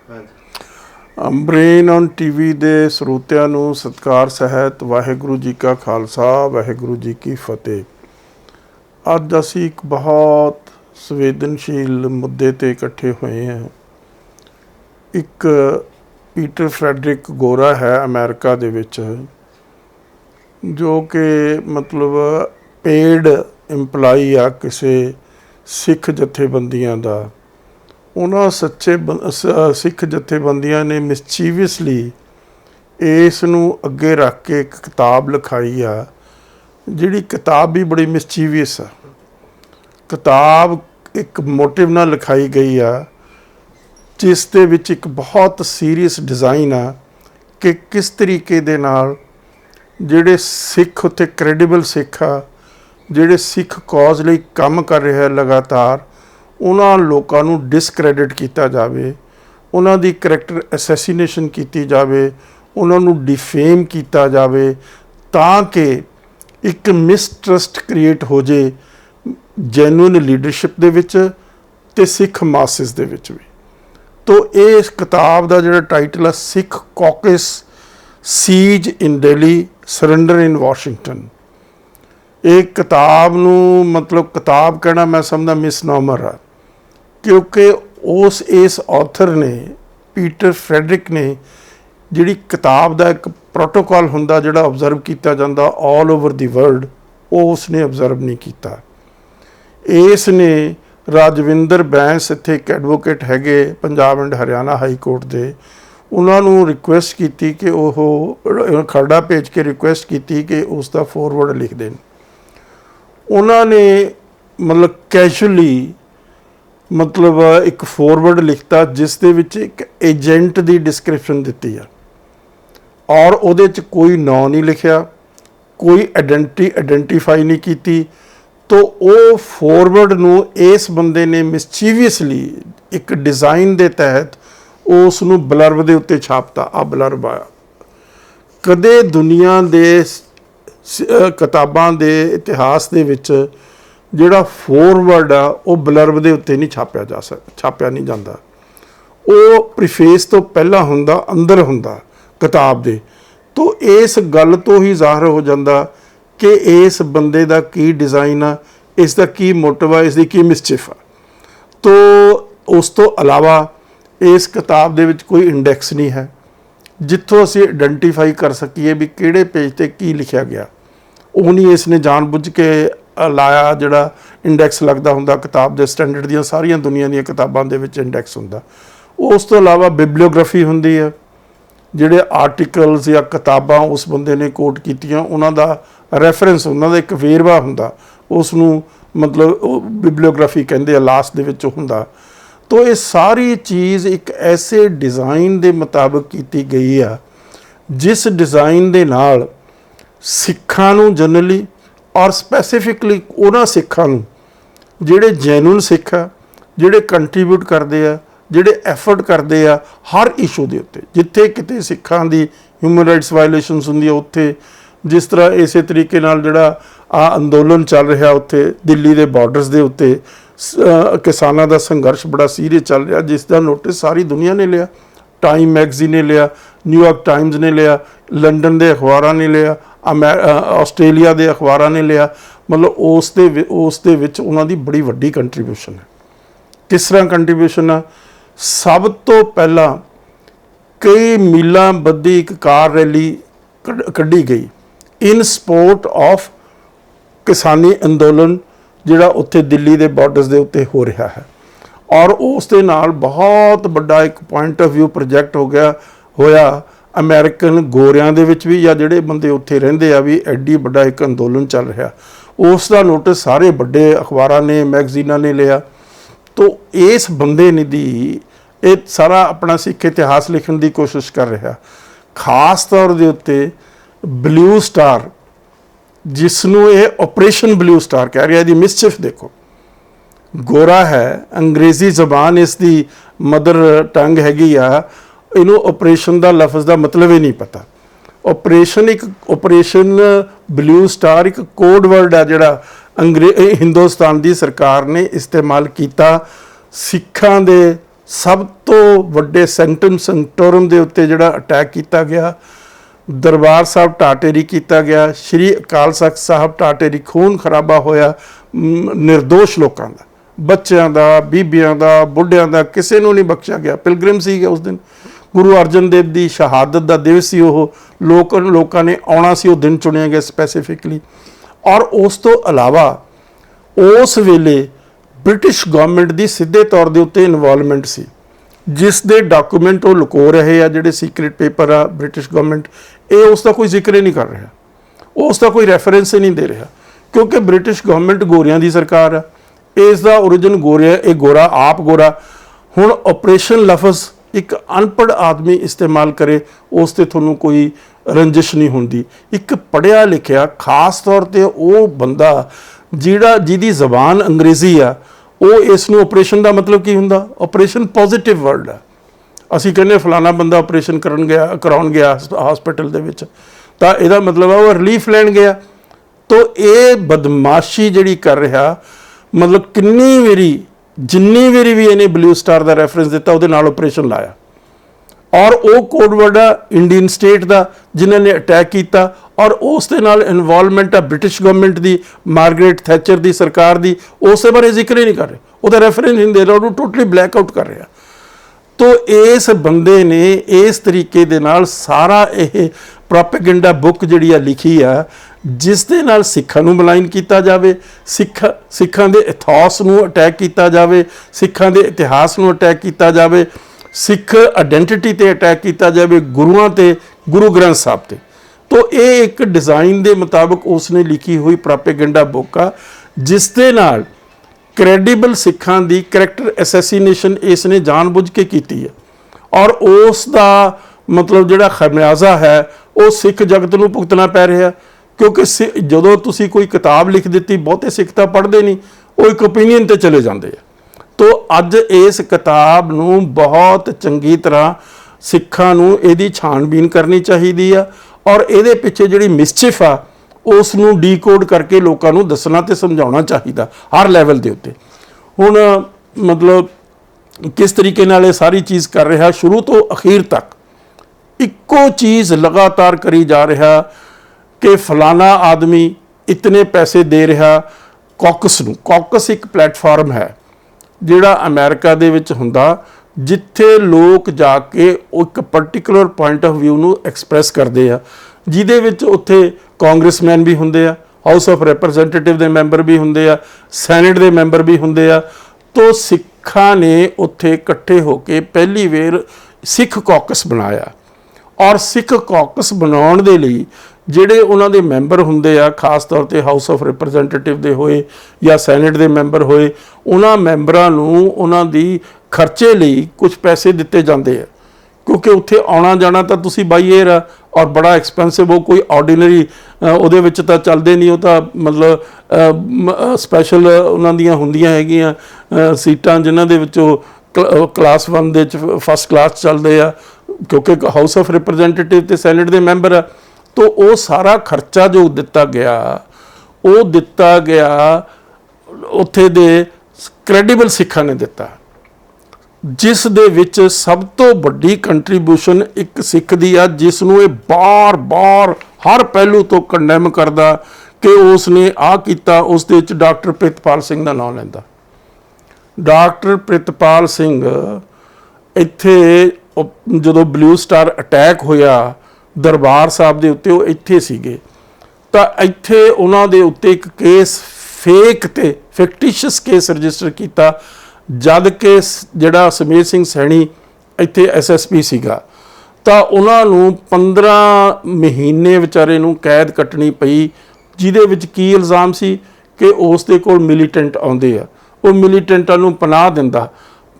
Brain on TV दे ਸਰੋਤਿਆਂ ਨੂੰ ਸਤਿਕਾਰ ਸਹਿਤ ਵਾਹਿਗੁਰੂ ਜੀ ਕਾ ਖਾਲਸਾ ਵਾਹਿਗੁਰੂ ਜੀ ਕੀ ਫਤਿਹ। ਅੱਜ ਅਸੀਂ ਇੱਕ ਬਹੁਤ ਸੰਵੇਦਨਸ਼ੀਲ ਮੁੱਦੇ ਤੇ ਇਕੱਠੇ ਹੋਏ ਹਾਂ। ਇੱਕ ਪੀਟਰ ਫਰੈਡਰਿਕ ਗੋਰਾ ਹੈ ਅਮਰੀਕਾ ਦੇ ਵਿੱਚ, ਜੋ ਕਿ ਮਤਲਬ ਪੇਡ ਇੰਪਲਾਈ ਆ ਕਿਸੇ ਸਿੱਖ ਜਥੇਬੰਦੀਆਂ ਦਾ। ਉਹਨਾਂ ਸਿੱਖ ਜਥੇਬੰਦੀਆਂ ਨੇ ਮਿਸਚੀਵਿਅਸਲੀ ਇਸ ਨੂੰ ਅੱਗੇ ਰੱਖ ਕੇ ਇੱਕ ਕਿਤਾਬ ਲਿਖਾਈ ਆ, ਜਿਹੜੀ ਕਿਤਾਬ ਵੀ ਬੜੀ ਮਿਸਚੀਵਿਅਸ ਆ। ਕਿਤਾਬ ਇੱਕ ਮੋਟਿਵ ਨਾਲ ਲਿਖਾਈ ਗਈ ਆ, ਜਿਸ ਦੇ ਵਿੱਚ ਇੱਕ ਬਹੁਤ ਸੀਰੀਅਸ ਡਿਜ਼ਾਈਨ ਆ ਕਿ ਕਿਸ ਤਰੀਕੇ ਦੇ ਨਾਲ ਜਿਹੜੇ ਸਿੱਖ ਉੱਥੇ ਕ੍ਰੈਡੀਬਲ ਸਿੱਖ ਆ, ਜਿਹੜੇ ਸਿੱਖ ਕੌਜ਼ ਲਈ ਕੰਮ ਕਰ ਰਿਹਾ ਲਗਾਤਾਰ, ਉਹਨਾਂ ਲੋਕਾਂ ਨੂੰ ਡਿਸਕ੍ਰੈਡਿਟ ਕੀਤਾ ਜਾਵੇ, ਉਹਨਾਂ ਦੀ ਕਰੈਕਟਰ ਅਸੈਸੀਨੇਸ਼ਨ ਕੀਤੀ ਜਾਵੇ, ਉਹਨਾਂ ਨੂੰ ਡਿਫੇਮ ਕੀਤਾ ਜਾਵੇ, ਤਾਂ ਕਿ ਇੱਕ ਮਿਸਟਰਸਟ ਕ੍ਰੀਏਟ ਹੋ ਜੇ ਜੈਨੂਇਨ ਲੀਡਰਸ਼ਿਪ ਦੇ ਵਿੱਚ ਅਤੇ ਸਿੱਖ ਮਾਸਿਸ ਦੇ ਵਿੱਚ ਵੀ। ਤੋ ਇਸ ਕਿਤਾਬ ਦਾ ਜਿਹੜਾ ਟਾਈਟਲ ਆ, ਸਿੱਖ ਕੌਕਸ ਸੀਜ ਇਨ ਦਿੱਲੀ, ਸਰੈਂਡਰ ਇਨ ਵਾਸ਼ਿੰਗਟਨ। ਇਹ ਕਿਤਾਬ ਨੂੰ ਮਤਲਬ ਕਿਤਾਬ ਕਹਿਣਾ ਮੈਂ ਸਮਝਦਾ ਮਿਸਨੋਮਰ ਆ, ਕਿਉਂਕਿ ਇਸ ਆਥਰ ਨੇ, ਪੀਟਰ ਫਰੈਡਰਿਕ ਨੇ, ਜਿਹੜੀ ਕਿਤਾਬ ਦਾ ਇੱਕ ਪ੍ਰੋਟੋਕਾਲ ਹੁੰਦਾ ਜਿਹੜਾ ਓਬਜ਼ਰਵ ਕੀਤਾ ਜਾਂਦਾ ਆਲ ਓਵਰ ਦੀ ਵਰਲਡ, ਉਹ ਉਸਨੇ ਓਬਜ਼ਰਵ ਨਹੀਂ ਕੀਤਾ। ਇਸ ਨੇ ਰਾਜਵਿੰਦਰ ਬੈਂਸ, ਇੱਥੇ ਇੱਕ ਐਡਵੋਕੇਟ ਹੈਗੇ Punjab and Haryana high court ਦੇ, ਉਹਨਾਂ ਨੂੰ ਰਿਕੁਐਸਟ ਕੀਤੀ ਕਿ ਉਹ ਖਰੜਾ ਭੇਜ ਕੇ ਰਿਕੁਐਸਟ ਕੀਤੀ ਕਿ ਉਸ ਦਾ ਫੋਰਵਰਡ ਲਿਖ ਦੇਣ। ਉਹਨਾਂ ਨੇ ਮਤਲਬ ਕੈਜੂਅਲੀ ਮਤਲਬ ਇੱਕ ਫੋਰਵਰਡ ਲਿਖਤਾ, ਜਿਸ ਦੇ ਵਿੱਚ ਇੱਕ ਏਜੰਟ ਦੀ ਡਿਸਕ੍ਰਿਪਸ਼ਨ ਦਿੱਤੀ ਆ, ਔਰ ਉਹਦੇ 'ਚ ਕੋਈ ਨਾਂ ਨਹੀਂ ਲਿਖਿਆ, ਕੋਈ ਆਇਡੈਂਟੀਫਾਈ ਨਹੀਂ ਕੀਤੀ। ਤੋ ਉਹ ਫੋਰਵਰਡ ਨੂੰ ਇਸ ਬੰਦੇ ਨੇ ਮਿਸਚੀਵੀਅਸਲੀ ਇੱਕ ਡਿਜ਼ਾਈਨ ਦੇ ਤਹਿਤ ਉਸ ਨੂੰ ਬਲਰਬ ਦੇ ਉੱਤੇ ਛਾਪਤਾ। ਆ ਬਲਰਬ ਆ, ਕਦੇ ਦੁਨੀਆ ਦੇ ਕਿਤਾਬਾਂ ਦੇ ਇਤਿਹਾਸ ਦੇ ਵਿੱਚ ਜਿਹੜਾ ਫੋਰਵਰਡ ਆ ਉਹ ਬਲਰਬ ਦੇ ਉੱਤੇ ਨਹੀਂ ਛਾਪਿਆ ਨਹੀਂ ਜਾਂਦਾ। ਉਹ ਪ੍ਰੀਫੇਸ ਤੋਂ ਪਹਿਲਾਂ ਹੁੰਦਾ, ਅੰਦਰ ਹੁੰਦਾ ਕਿਤਾਬ ਦੇ। ਤੋ ਇਸ ਗੱਲ ਤੋਂ ਹੀ ਜ਼ਾਹਰ ਹੋ ਜਾਂਦਾ ਕਿ ਇਸ ਬੰਦੇ ਦਾ ਕੀ ਡਿਜ਼ਾਈਨ ਆ, ਇਸ ਦਾ ਕੀ ਮੋਟਿਵ ਆ, ਇਸ ਦੀ ਕੀ ਮਿਸਚਿਫ ਆ। ਤੋ ਉਸ ਤੋਂ ਇਲਾਵਾ ਇਸ ਕਿਤਾਬ ਦੇ ਵਿੱਚ ਕੋਈ ਇੰਡੈਕਸ ਨਹੀਂ ਹੈ, ਜਿੱਥੋਂ ਅਸੀਂ ਆਇਡੈਂਟੀਫਾਈ ਕਰ ਸਕੀਏ ਵੀ ਕਿਹੜੇ ਪੇਜ 'ਤੇ ਕੀ ਲਿਖਿਆ ਗਿਆ। ਉਹ ਨਹੀਂ ਇਸ ਨੇ ਜਾਣ ਬੁੱਝ ਕੇ ਲਾਇਆ ਜਿਹੜਾ ਇੰਡੈਕਸ ਲੱਗਦਾ ਹੁੰਦਾ ਕਿਤਾਬ ਦੇ ਸਟੈਂਡਰਡ ਦੀਆਂ। ਸਾਰੀਆਂ ਦੁਨੀਆ ਦੀਆਂ ਕਿਤਾਬਾਂ ਦੇ ਵਿੱਚ ਇੰਡੈਕਸ ਹੁੰਦਾ। ਉਸ ਤੋਂ ਇਲਾਵਾ ਬਿਬਲੀਓਗ੍ਰਾਫੀ ਹੁੰਦੀ ਹੈ, ਜਿਹੜੇ ਆਰਟੀਕਲਸ ਜਾਂ ਕਿਤਾਬਾਂ ਉਸ ਬੰਦੇ ਨੇ ਕੋਟ ਕੀਤੀਆਂ, ਉਹਨਾਂ ਦਾ ਰੈਫਰੈਂਸ, ਉਹਨਾਂ ਦਾ ਇੱਕ ਵੇਰਵਾ ਹੁੰਦਾ, ਉਸ ਨੂੰ ਮਤਲਬ ਉਹ ਬਿਬਲੀਓਗ੍ਰਾਫੀ ਕਹਿੰਦੇ ਆ, ਲਾਸਟ ਦੇ ਵਿੱਚ ਹੁੰਦਾ। ਤੋ ਇਹ ਸਾਰੀ ਚੀਜ਼ ਇੱਕ ਐਸੇ ਡਿਜ਼ਾਈਨ ਦੇ ਮੁਤਾਬਕ ਕੀਤੀ ਗਈ ਆ, ਜਿਸ ਡਿਜ਼ਾਈਨ ਦੇ ਨਾਲ ਸਿੱਖਾਂ ਨੂੰ ਜਨਰਲੀ ਔਰ ਸਪੈਸੀਫਿਕਲੀ ਉਹਨਾਂ ਸਿੱਖਾਂ ਨੂੰ ਜਿਹੜੇ ਜੈਨੂਇਨ ਸਿੱਖ ਆ, ਜਿਹੜੇ ਕੰਟਰੀਬਿਊਟ ਕਰਦੇ ਆ, ਜਿਹੜੇ ਐਫਰਟ ਕਰਦੇ ਆ ਹਰ ਇਸ਼ੂ ਦੇ ਉੱਤੇ। ਜਿੱਥੇ ਕਿਤੇ ਸਿੱਖਾਂ ਦੀ ਹਿਊਮਨ ਰਾਈਟਸ ਵਾਇਲੇਸ਼ਨਸ ਹੁੰਦੀ ਆ, ਉੱਥੇ ਜਿਸ ਤਰ੍ਹਾਂ ਇਸੇ ਤਰੀਕੇ ਨਾਲ ਜਿਹੜਾ ਆ ਅੰਦੋਲਨ ਚੱਲ ਰਿਹਾ ਉੱਥੇ ਦਿੱਲੀ ਦੇ ਬਾਰਡਰਸ ਦੇ ਉੱਤੇ, ਕਿਸਾਨਾਂ ਦਾ ਸੰਘਰਸ਼ ਬੜਾ ਸੀਰੀਅਸ ਚੱਲ ਰਿਹਾ, ਜਿਸ ਦਾ ਨੋਟਿਸ ਸਾਰੀ ਦੁਨੀਆ ਨੇ ਲਿਆ। ਟਾਈਮ ਮੈਗਜ਼ੀਨ ਨੇ ਲਿਆ, ਨਿਊਯਾਰਕ ਟਾਈਮਜ਼ ਨੇ ਲਿਆ, ਲੰਡਨ ਦੇ ਅਖਬਾਰਾਂ ਨੇ ਲਿਆ, ਆਸਟ੍ਰੇਲੀਆ ਦੇ ਅਖਬਾਰਾਂ ਨੇ ਲਿਆ। ਮਤਲਬ ਉਸ ਦੇ ਵਿੱਚ ਉਹਨਾਂ ਦੀ ਬੜੀ ਵੱਡੀ ਕੰਟਰੀਬਿਊਸ਼ਨ ਹੈ। ਕਿਸ ਤਰ੍ਹਾਂ ਕੰਟਰੀਬਿਊਸ਼ਨ ਆ? ਸਭ ਤੋਂ ਪਹਿਲਾਂ ਕਈ ਮੀਲਾਂ ਬੱਧੀ ਇੱਕ ਕਾਰ ਰੈਲੀ ਕੱਢੀ ਗਈ ਇਨ ਸਪੋਰਟ ਆਫ ਕਿਸਾਨੀ ਅੰਦੋਲਨ, ਜਿਹੜਾ ਉੱਥੇ ਦਿੱਲੀ ਦੇ ਬਾਰਡਰਸ ਦੇ ਉੱਤੇ ਹੋ ਰਿਹਾ ਹੈ। ਔਰ ਉਸ ਦੇ ਨਾਲ ਬਹੁਤ ਵੱਡਾ ਇੱਕ ਪੁਆਇੰਟ ਆਫ ਵਿਊ ਪ੍ਰੋਜੈਕਟ ਹੋਇਆ ਅਮਰੀਕਨ ਗੋਰਿਆਂ ਦੇ ਵਿੱਚ ਵੀ, ਜਾਂ ਜਿਹੜੇ ਬੰਦੇ ਉੱਥੇ ਰਹਿੰਦੇ ਆ ਵੀ, ਐਡੀ ਵੱਡਾ ਇੱਕ ਅੰਦੋਲਨ ਚੱਲ ਰਿਹਾ। ਉਸ ਦਾ ਨੋਟਿਸ ਸਾਰੇ ਵੱਡੇ ਅਖਬਾਰਾਂ ਨੇ, ਮੈਗਜ਼ੀਨਾਂ ਨੇ ਲਿਆ। ਤੋ ਇਸ ਬੰਦੇ ਨੇ ਦੀ ਇਹ ਸਾਰਾ ਆਪਣਾ ਸਿੱਖ ਇਤਿਹਾਸ ਲਿਖਣ ਦੀ ਕੋਸ਼ਿਸ਼ ਕਰ ਰਿਹਾ। ਖਾਸ ਤੌਰ ਦੇ ਉੱਤੇ ਬਲੂ ਸਟਾਰ, ਜਿਸ ਨੂੰ ਇਹ ਆਪਰੇਸ਼ਨ ਬਲੂ ਸਟਾਰ ਕਹਿ ਰਿਹਾ। ਇਹਦੀ ਮਿਸਚਿਫ ਦੇਖੋ, ਗੋਰਾ ਹੈ, ਅੰਗਰੇਜ਼ੀ ਜ਼ਬਾਨ ਇਸ ਦੀ ਮਦਰ ਟੰਗ ਹੈਗੀ ਆ, ਇਹਨੂੰ ਆਪਰੇਸ਼ਨ ਦਾ ਲਫ਼ਜ਼ ਦਾ ਮਤਲਬ ਹੀ ਨਹੀਂ ਪਤਾ। ਆਪਰੇਸ਼ਨ ਬਲੂ ਸਟਾਰ ਇੱਕ ਕੋਡ ਵਰਡ ਆ ਜਿਹੜਾ ਹਿੰਦੁਸਤਾਨ ਦੀ ਸਰਕਾਰ ਨੇ ਇਸਤੇਮਾਲ ਕੀਤਾ ਸਿੱਖਾਂ ਦੇ सब तो वड्डे सैंक्टम सेंटोरम के उत्ते जिहड़ा अटैक किया गया, दरबार साहब टाटेरी किया गया, श्री अकाल तख्त साहब टाटेरी खून खराबा होया निर्दोष लोगों का, बच्चों का, बीबियां का, बुढ़िया का, किसी को नहीं बख्शा गया। पिलग्रिम सीगे उस दिन, गुरु अर्जन देव की शहादत का दिवस सी, लोगों ने आना सी, वो दिन चुनिया गया स्पैसीफिकली। और उस तो अलावा उस वेले ब्रिटिश गवर्नमेंट की सीधे तौर के उत्ते इनवॉल्वमेंट सी, जिस दे डॉकूमेंट वो लुको रहे आ, जिहड़े सीक्रेट पेपर आ ब्रिटिश गवर्नमेंट, ये उसका कोई जिक्र ही नहीं कर रहा, उसका कोई रैफरेंस ही नहीं दे रहा, क्योंकि ब्रिटिश गवर्नमेंट गोरियां की सरकार है, इसका ओरिजिन गोरिया, ये गोरा आप गोरा। हुण ऑपरेशन लफज एक अनपढ़ आदमी इस्तेमाल करे, उस ते तुहानूं कोई रंजिश नहीं होंदी। एक पढ़िया लिखिया खास तौर पर वो बंदा जिहदी जबान अंग्रेजी आ, वो इसनूं ऑपरेशन का मतलब की हुंदा, ऑपरेशन पॉजिटिव वर्ड है। असीं कहने फलाना बंदा ऑपरेशन कराउण गया हॉस्पिटल दे विच, तां इहदा मतलब है वो रिलीफ लैण गया। तो ये बदमाशी जिहड़ी कर रहा, मतलब किन्नी वारी जिन्नी वारी भी इन्हें ब्लू स्टार का रैफरेंस दिता, उहदे नाल ऑपरेशन लाया। और वो कोड वर्ड आ इंडियन स्टेट का जिन्होंने अटैक किया, और उस दे नाल इनवॉल्वमेंट आ ब्रिटिश गवर्नमेंट की, मार्गरेट थैचर की सरकार की, उस बारे जिक्र ही नहीं कर रहे, उसका रैफरेंस नहीं दे रहा, उन्होंने टोटली ब्लैकआउट कर रहा। तो इस बंदे ने इस तरीके दे नाल सारा यह प्रोपेगेंडा बुक जिहड़ी आ लिखी आ, जिस दे नाल सिखां नूं मलाइन किया जाए, सिखां दे इथोस नूं अटैक किया जाए, सिखां दे इतिहास नूं अटैक किया जाए, सिख आइडेंटिटी ते अटैक किया जाए, गुरुआं ते, गुरु ग्रंथ साहब ते। तो ये एक डिज़ाइन के मुताबिक उसने लिखी हुई प्रोपेगेंडा बुक आ, जिस दे नाल क्रैडिबल सिखां दी करैक्टर असैसीनेशन इसने जानबूझ के की है। और उस दा मतलब जिहड़ा खमियाजा है वो सिख जगत नूं भुगतना पै रहा, क्योंकि जदों तुसीं कोई किताब लिख दी, बहुते सिख तां पढ़दे नहीं, वो एक ओपीनियन ते चले जाते हैं। तो अज इस किताब नूं बहुत चंगी तरह सिखां नूं इहदी छाणबीन करनी चाहिदी आ, और इहदे पिछे जिहड़ी मिसचिफ आ उस नूं डीकोड करके लोकां नूं दसना ते समझाउणा चाहिदा हर लैवल दे उत्ते। हुण मतलब किस तरीके नाल ये सारी चीज़ कर रहा, शुरू तो अखीर तक इक्को चीज़ लगातार करी जा रहा कि फलाना आदमी इतने पैसे दे रहा कॉकस नूं। कॉकस एक प्लेटफार्म है जिहड़ा अमेरिका दे विच हुंदा, जिथे लोग जाके एक पर्टिकुलर पॉइंट ऑफ व्यू नूं एक्सप्रैस करते हैं, जिहदे विच उत्थे कांग्रेसमैन भी हुंदे आ, हाउस ऑफ रिप्रैजेंटेटिव दे मैंबर भी हुंदे आ, सैनेट दे मैंबर भी हुंदे आ। तो सिखां ने उत्थे इकट्ठे होके पहली वेर सिख कॉकस बनाया, और सिख कॉकस बनाउण दे लई ਜਿਹੜੇ ਉਹਨਾਂ ਦੇ ਮੈਂਬਰ ਹੁੰਦੇ ਆ, ਖਾਸ ਤੌਰ 'ਤੇ ਹਾਊਸ ਆਫ ਰਿਪਰੈਜ਼ੈਂਟੇਟਿਵ ਦੇ ਹੋਏ ਜਾਂ ਸੈਨੇਟ ਦੇ ਮੈਂਬਰ ਹੋਏ, ਉਹਨਾਂ ਮੈਂਬਰਾਂ ਨੂੰ ਉਹਨਾਂ ਦੀ ਖਰਚੇ ਲਈ ਕੁਝ ਪੈਸੇ ਦਿੱਤੇ ਜਾਂਦੇ ਆ, ਕਿਉਂਕਿ ਉੱਥੇ ਆਉਣਾ ਜਾਣਾ ਤਾਂ ਤੁਸੀਂ ਬਾਈ ਏਅਰ ਆ, ਔਰ ਬੜਾ ਐਕਸਪੈਂਸਿਵ, ਉਹ ਕੋਈ ਆਰਡੀਨਰੀ ਉਹਦੇ ਵਿੱਚ ਤਾਂ ਚੱਲਦੇ ਨਹੀਂ, ਉਹ ਤਾਂ ਮਤਲਬ ਸਪੈਸ਼ਲ ਉਹਨਾਂ ਦੀਆਂ ਹੁੰਦੀਆਂ ਹੈਗੀਆਂ ਸੀਟਾਂ, ਜਿਨ੍ਹਾਂ ਦੇ ਵਿੱਚੋਂ ਕਲਾਸ 1 ਦੇ ਵਿੱਚ ਫਸਟ ਕਲਾਸ ਚੱਲਦੇ ਆ, ਕਿਉਂਕਿ ਹਾਊਸ ਆਫ ਰਿਪਰੈਜ਼ੈਂਟੇਟਿਵ ਅਤੇ ਸੈਨੇਟ ਦੇ ਮੈਂਬਰ ਆ। तो वो सारा खर्चा जो दिता गया, वो दिता गया उत्थे दे क्रैडिबल सिखां ने दिता, जिस दे विच सब तो वड्डी कंट्रीब्यूशन एक सिख दी आ, जिसनूं ये बार बार हर पहलू तो कंडैम करदा कि उसने आ कीता। उस दे विच डॉक्टर प्रितपाल सिंह दा नाम लैंदा। डॉक्टर प्रितपाल सिंह इत्थे जदों ब्लू स्टार अटैक होया दरबार साहब के उत्ते, वो इत्थे सीगे, तां इत्थे उन्हां दे उत्ते एक केस फेक ते फिक्टिशियस केस रजिस्टर किया, जद के जिहड़ा सुमेर सिंह सैणी इत्थे SSP सीगा, तां उन्हां नूं 15 महीने विचारे नूं कैद कट्टनी पई, जिहदे विच की इल्ज़ाम सी कि उस दे कोल मिलीटेंट आउंदे आ, वो मिलीटेंटां नूं पनाह दिंदा।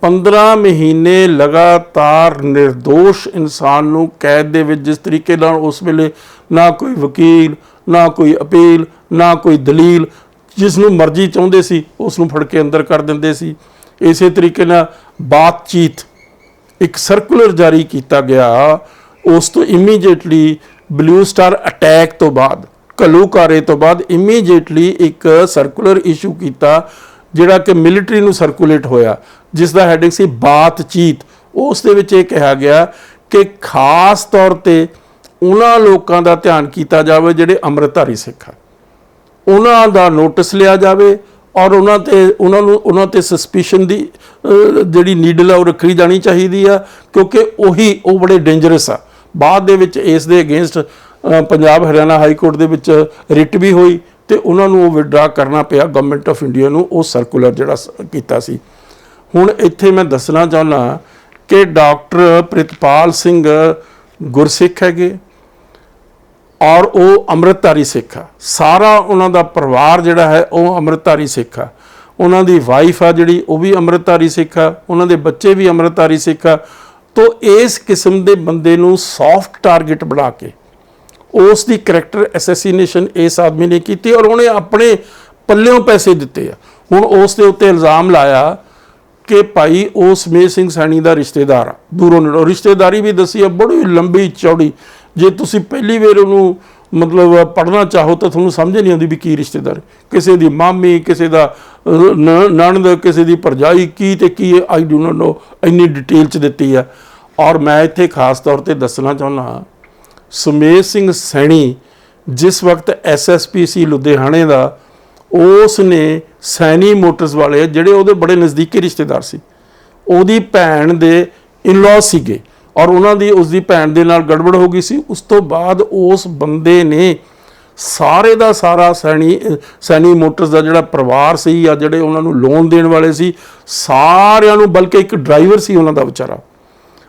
15 महीने लगातार निर्दोष इंसान नूं कैद दे विच, जिस तरीके नाल उस वेले ना कोई वकील, ना कोई अपील, ना कोई दलील, जिसनूं मर्जी चाहुंदे सी उसनूं फड़ के अंदर कर दिंदे सी। इसे तरीके नाल बातचीत एक सर्कुलर जारी किया गया, उस तो इमीजिएटली ब्लू स्टार अटैक तो बाद, घल्लूघारे तो बाद इमीजिएटली एक सर्कुलर इशू किया, ਜਿਹੜਾ ਕਿ ਮਿਲਟਰੀ ਨੂੰ ਸਰਕੂਲੇਟ ਹੋਇਆ, ਜਿਸ ਦਾ ਹੈਡਿੰਗ ਸੀ ਬਾਤਚੀਤ। ਉਸ ਦੇ ਵਿੱਚ ਇਹ ਕਿਹਾ ਗਿਆ ਕਿ ਖਾਸ ਤੌਰ 'ਤੇ ਉਹਨਾਂ ਲੋਕਾਂ ਦਾ ਧਿਆਨ ਕੀਤਾ ਜਾਵੇ ਜਿਹੜੇ ਅੰਮ੍ਰਿਤਧਾਰੀ ਸਿੱਖ ਆ, ਉਹਨਾਂ ਦਾ ਨੋਟਿਸ ਲਿਆ ਜਾਵੇ ਔਰ ਉਹਨਾਂ ਤੇ ਸਸਪੀਸ਼ਨ ਦੀ ਜਿਹੜੀ ਨੀਡਲ ਆ ਉਹ ਰੱਖੀ ਜਾਣੀ ਚਾਹੀਦੀ ਆ, ਕਿਉਂਕਿ ਉਹ ਬੜੇ ਡੇਂਜਰਸ ਆ। ਬਾਅਦ ਦੇ ਵਿੱਚ ਇਸ ਦੇ against Punjab Haryana high court ਦੇ ਵਿੱਚ ਰਿਟ ਵੀ ਹੋਈ ਤੇ ਉਹਨਾਂ ਨੂੰ ਉਹ ਵਿਡਰਾ ਕਰਨਾ ਪਿਆ ਗਵਰਨਮੈਂਟ ਆਫ ਇੰਡੀਆ ਨੂੰ, ਉਹ ਸਰਕੂਲਰ ਜਿਹੜਾ ਕੀਤਾ ਸੀ। ਹੁਣ ਇੱਥੇ ਮੈਂ ਦੱਸਣਾ ਚਾਹੁੰਦਾ ਕਿ ਡਾਕਟਰ ਪ੍ਰਿਤਪਾਲ ਸਿੰਘ ਗੁਰਸਿੱਖ ਹੈਗੇ ਔਰ ਉਹ ਅੰਮ੍ਰਿਤਧਾਰੀ ਸਿੱਖ ਆ। ਸਾਰਾ ਉਹਨਾਂ ਦਾ ਪਰਿਵਾਰ ਜਿਹੜਾ ਹੈ ਉਹ ਅੰਮ੍ਰਿਤਧਾਰੀ ਸਿੱਖ ਆ। ਉਹਨਾਂ ਦੀ ਵਾਈਫ ਆ ਜਿਹੜੀ ਉਹ ਵੀ ਅੰਮ੍ਰਿਤਧਾਰੀ ਸਿੱਖ ਆ, ਉਹਨਾਂ ਦੇ ਬੱਚੇ ਵੀ ਅੰਮ੍ਰਿਤਧਾਰੀ ਸਿੱਖ ਆ। ਤੋ ਇਸ ਕਿਸਮ ਦੇ ਬੰਦੇ ਨੂੰ ਸੌਫਟ ਟਾਰਗੇਟ ਬਣਾ ਕੇ ਉਸ ਦੀ ਕਰੈਕਟਰ ਐਸੈਸੀਨੇਸ਼ਨ ਇਸ ਆਦਮੀ ਨੇ ਕੀਤੀ ਔਰ ਉਹਨੇ ਆਪਣੇ ਪੱਲਿਓਂ ਪੈਸੇ ਦਿੱਤੇ ਆ। ਹੁਣ ਉਸ ਦੇ ਉੱਤੇ ਇਲਜ਼ਾਮ ਲਾਇਆ ਕਿ ਭਾਈ ਉਹ ਸਮੇਤ ਸਿੰਘ ਸੈਣੀ ਦਾ ਰਿਸ਼ਤੇਦਾਰ ਆ, ਦੂਰੋਂ ਨੇੜੋਂ ਰਿਸ਼ਤੇਦਾਰੀ ਵੀ ਦੱਸੀ ਆ ਬੜੀ ਲੰਬੀ ਚੌੜੀ। ਜੇ ਤੁਸੀਂ ਪਹਿਲੀ ਵਾਰ ਉਹਨੂੰ ਮਤਲਬ ਪੜ੍ਹਨਾ ਚਾਹੋ ਤਾਂ ਤੁਹਾਨੂੰ ਸਮਝ ਨਹੀਂ ਆਉਂਦੀ ਵੀ ਕੀ ਰਿਸ਼ਤੇਦਾਰ, ਕਿਸੇ ਦੀ ਮਾਮੀ, ਕਿਸੇ ਦਾ ਨਣਦ, ਕਿਸੇ ਦੀ ਭਰਜਾਈ, ਕੀ ਤੇ ਕੀ ਆਈ ਡੂ ਨਾਟ ਨੋ, ਇੰਨੀ ਡਿਟੇਲ ਚ ਦਿੱਤੀ ਆ। ਔਰ ਮੈਂ ਇੱਥੇ ਖਾਸ ਤੌਰ ਤੇ ਦੱਸਣਾ ਚਾਹੁੰਦਾ ਸਮੇਤ ਸਿੰਘ ਸੈਣੀ ਜਿਸ ਵਕਤ SSP ਸੀ ਲੁਧਿਆਣੇ ਦਾ, ਉਸ ਨੇ ਸੈਣੀ ਮੋਟਰਸ ਵਾਲੇ ਜਿਹੜੇ ਉਹਦੇ ਬੜੇ ਨਜ਼ਦੀਕੀ ਰਿਸ਼ਤੇਦਾਰ ਸੀ, ਉਹਦੀ ਭੈਣ ਦੇ ਇਨਲॉ ਸੀਗੇ ਔਰ ਉਹਨਾਂ ਦੀ ਉਸਦੀ ਭੈਣ ਦੇ ਨਾਲ ਗੜਬੜ ਹੋ ਗਈ ਸੀ। ਉਸ ਤੋਂ ਬਾਅਦ ਉਸ ਬੰਦੇ ਨੇ ਸਾਰੇ ਦਾ ਸਾਰਾ ਸੈਣੀ ਮੋਟਰਸ ਦਾ ਜਿਹੜਾ ਪਰਿਵਾਰ ਸੀ ਜਾਂ ਜਿਹੜੇ ਉਹਨਾਂ ਨੂੰ ਲੋਨ ਦੇਣ ਵਾਲੇ ਸੀ ਸਾਰਿਆਂ ਨੂੰ, ਬਲਕਿ ਇੱਕ ਡਰਾਈਵਰ ਸੀ ਉਹਨਾਂ ਦਾ ਵਿਚਾਰਾ,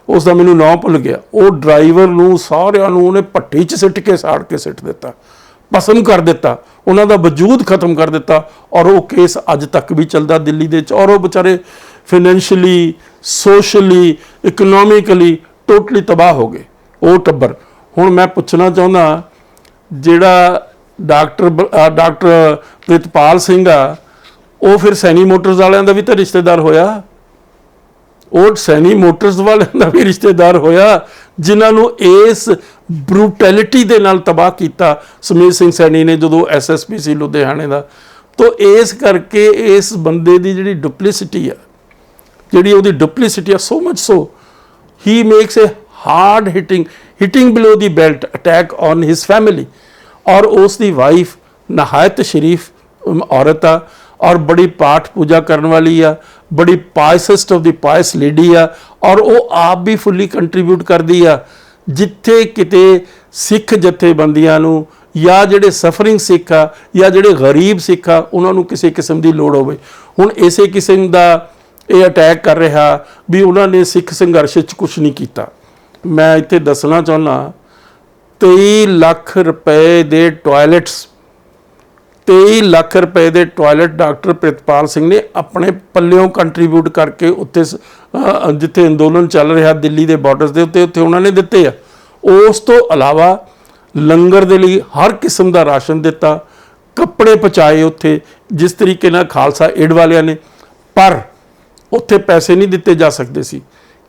ਉਸ ਦਾ ਮੈਨੂੰ ਨਾਂ ਭੁੱਲ ਗਿਆ, ਉਹ ਡਰਾਈਵਰ ਨੂੰ ਸਾਰਿਆਂ ਨੂੰ ਉਹਨੇ ਭੱਠੀ 'ਚ ਸਿੱਟ ਕੇ ਸਾੜ ਕੇ ਸਿੱਟ ਦਿੱਤਾ, ਭਸਮ ਕਰ ਦਿੱਤਾ, ਉਹਨਾਂ ਦਾ ਵਜੂਦ ਖਤਮ ਕਰ ਦਿੱਤਾ। ਔਰ ਉਹ ਕੇਸ ਅੱਜ ਤੱਕ ਵੀ ਚੱਲਦਾ ਦਿੱਲੀ ਦੇ ਵਿੱਚ ਔਰ ਉਹ ਵਿਚਾਰੇ ਫਾਈਨੈਂਸ਼ੀਅਲੀ, ਸੋਸ਼ਲੀ, ਇਕਨੋਮਿਕਲੀ ਟੋਟਲੀ ਤਬਾਹ ਹੋ ਗਏ ਉਹ ਟੱਬਰ। ਹੁਣ ਮੈਂ ਪੁੱਛਣਾ ਚਾਹੁੰਦਾ ਜਿਹੜਾ ਡਾਕਟਰ ਪ੍ਰਿਤਪਾਲ ਸਿੰਘ ਆ ਉਹ ਫਿਰ ਸੈਣੀ ਮੋਟਰਸ ਵਾਲਿਆਂ ਦਾ ਵੀ ਤਾਂ ਰਿਸ਼ਤੇਦਾਰ ਹੋਇਆ, ਉਹ ਸੈਣੀ ਮੋਟਰਸ ਵਾਲਿਆਂ ਦਾ ਵੀ ਰਿਸ਼ਤੇਦਾਰ ਹੋਇਆ ਜਿਨ੍ਹਾਂ ਨੂੰ ਇਸ ਬਰੂਟੈਲਿਟੀ ਦੇ ਨਾਲ ਤਬਾਹ ਕੀਤਾ ਸਮੇਤ ਸਿੰਘ ਸੈਣੀ ਨੇ ਜਦੋਂ SSP ਸੀ ਲੁਧਿਆਣੇ ਦਾ। ਤੋ ਇਸ ਕਰਕੇ ਇਸ ਬੰਦੇ ਦੀ ਜਿਹੜੀ ਡੁਪਲਿਸਿਟੀ ਆ, ਜਿਹੜੀ ਉਹਦੀ ਡੁਪਲਿਸਿਟੀ ਆ, so much so he makes a hard hitting below the belt attack on his family। और उसकी वाइफ नहायत शरीफ औरत आ और बड़ी पाठ पूजा करने वाली आ, बड़ी पायसेस्ट ऑफ द पायस लेडी आ और वो आप भी फुली कंट्रीब्यूट करती आ जिथे किते सिख जथेबंदियां नूं या जिहड़े सफरिंग सिख आ या जिहड़े गरीब सिख आ उन्हां नूं किसी किस्म की लोड़ होवे। हुण इसे किस्म का ये अटैक कर रहा भी उन्होंने सिख संघर्ष कुछ नहीं किया। मैं इत्थे दसना चाहुंदा 23 लाख रुपए दे टॉयलेट्स 23 लाख रुपए दे टॉयलेट डॉक्टर प्रितपाल सिंह ने अपने पल्लियों कंट्रीब्यूट करके उत्थे जिथे अंदोलन चल रहा दिल्ली के बॉर्डर्स के उत्ते उत्थे उन्होंने दिते आ। उस तो अलावा लंगर दे लई हर किस्म का राशन दिता, कपड़े पहुँचाए उत्थे जिस तरीके नाल खालसा एड वालियां ने, पर उत्थे पैसे नहीं दिते जा सकते सी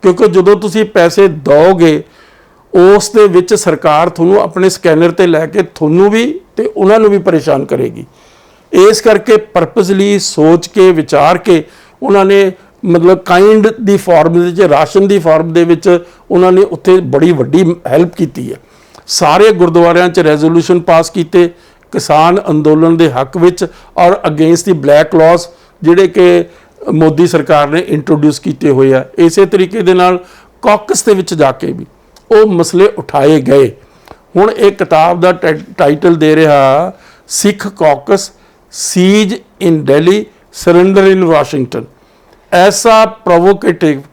क्योंकि जो तुसी पैसे दोगे उस दे विच सरकार तुहानूं अपने स्कैनर ते लैके तुहानूं भी ते उन्हां नूं भी परेशान करेगी। इस करके परपजली सोच के विचार के उन्होंने मतलब काइंड दी फॉर्म दे राशन दी फॉर्म दे विच उन्होंने उत्थे बड़ी वड्डी हैल्प की है। सारे गुरुद्वारियां च रेजोल्यूशन पास किए किसान अंदोलन के हक विच और अगेंस्ट दी ब्लैक लॉस जिहड़े कि मोदी सरकार ने इंट्रोड्यूस किए हुए आ। इस तरीके दे नाल कॉकस दे विच जाके भी वो मसले उठाए गए। हुण एक किताब का टाइटल दे रहा Sikh caucus sees in Delhi surrender in Washington. ऐसा प्रोवोकेटिव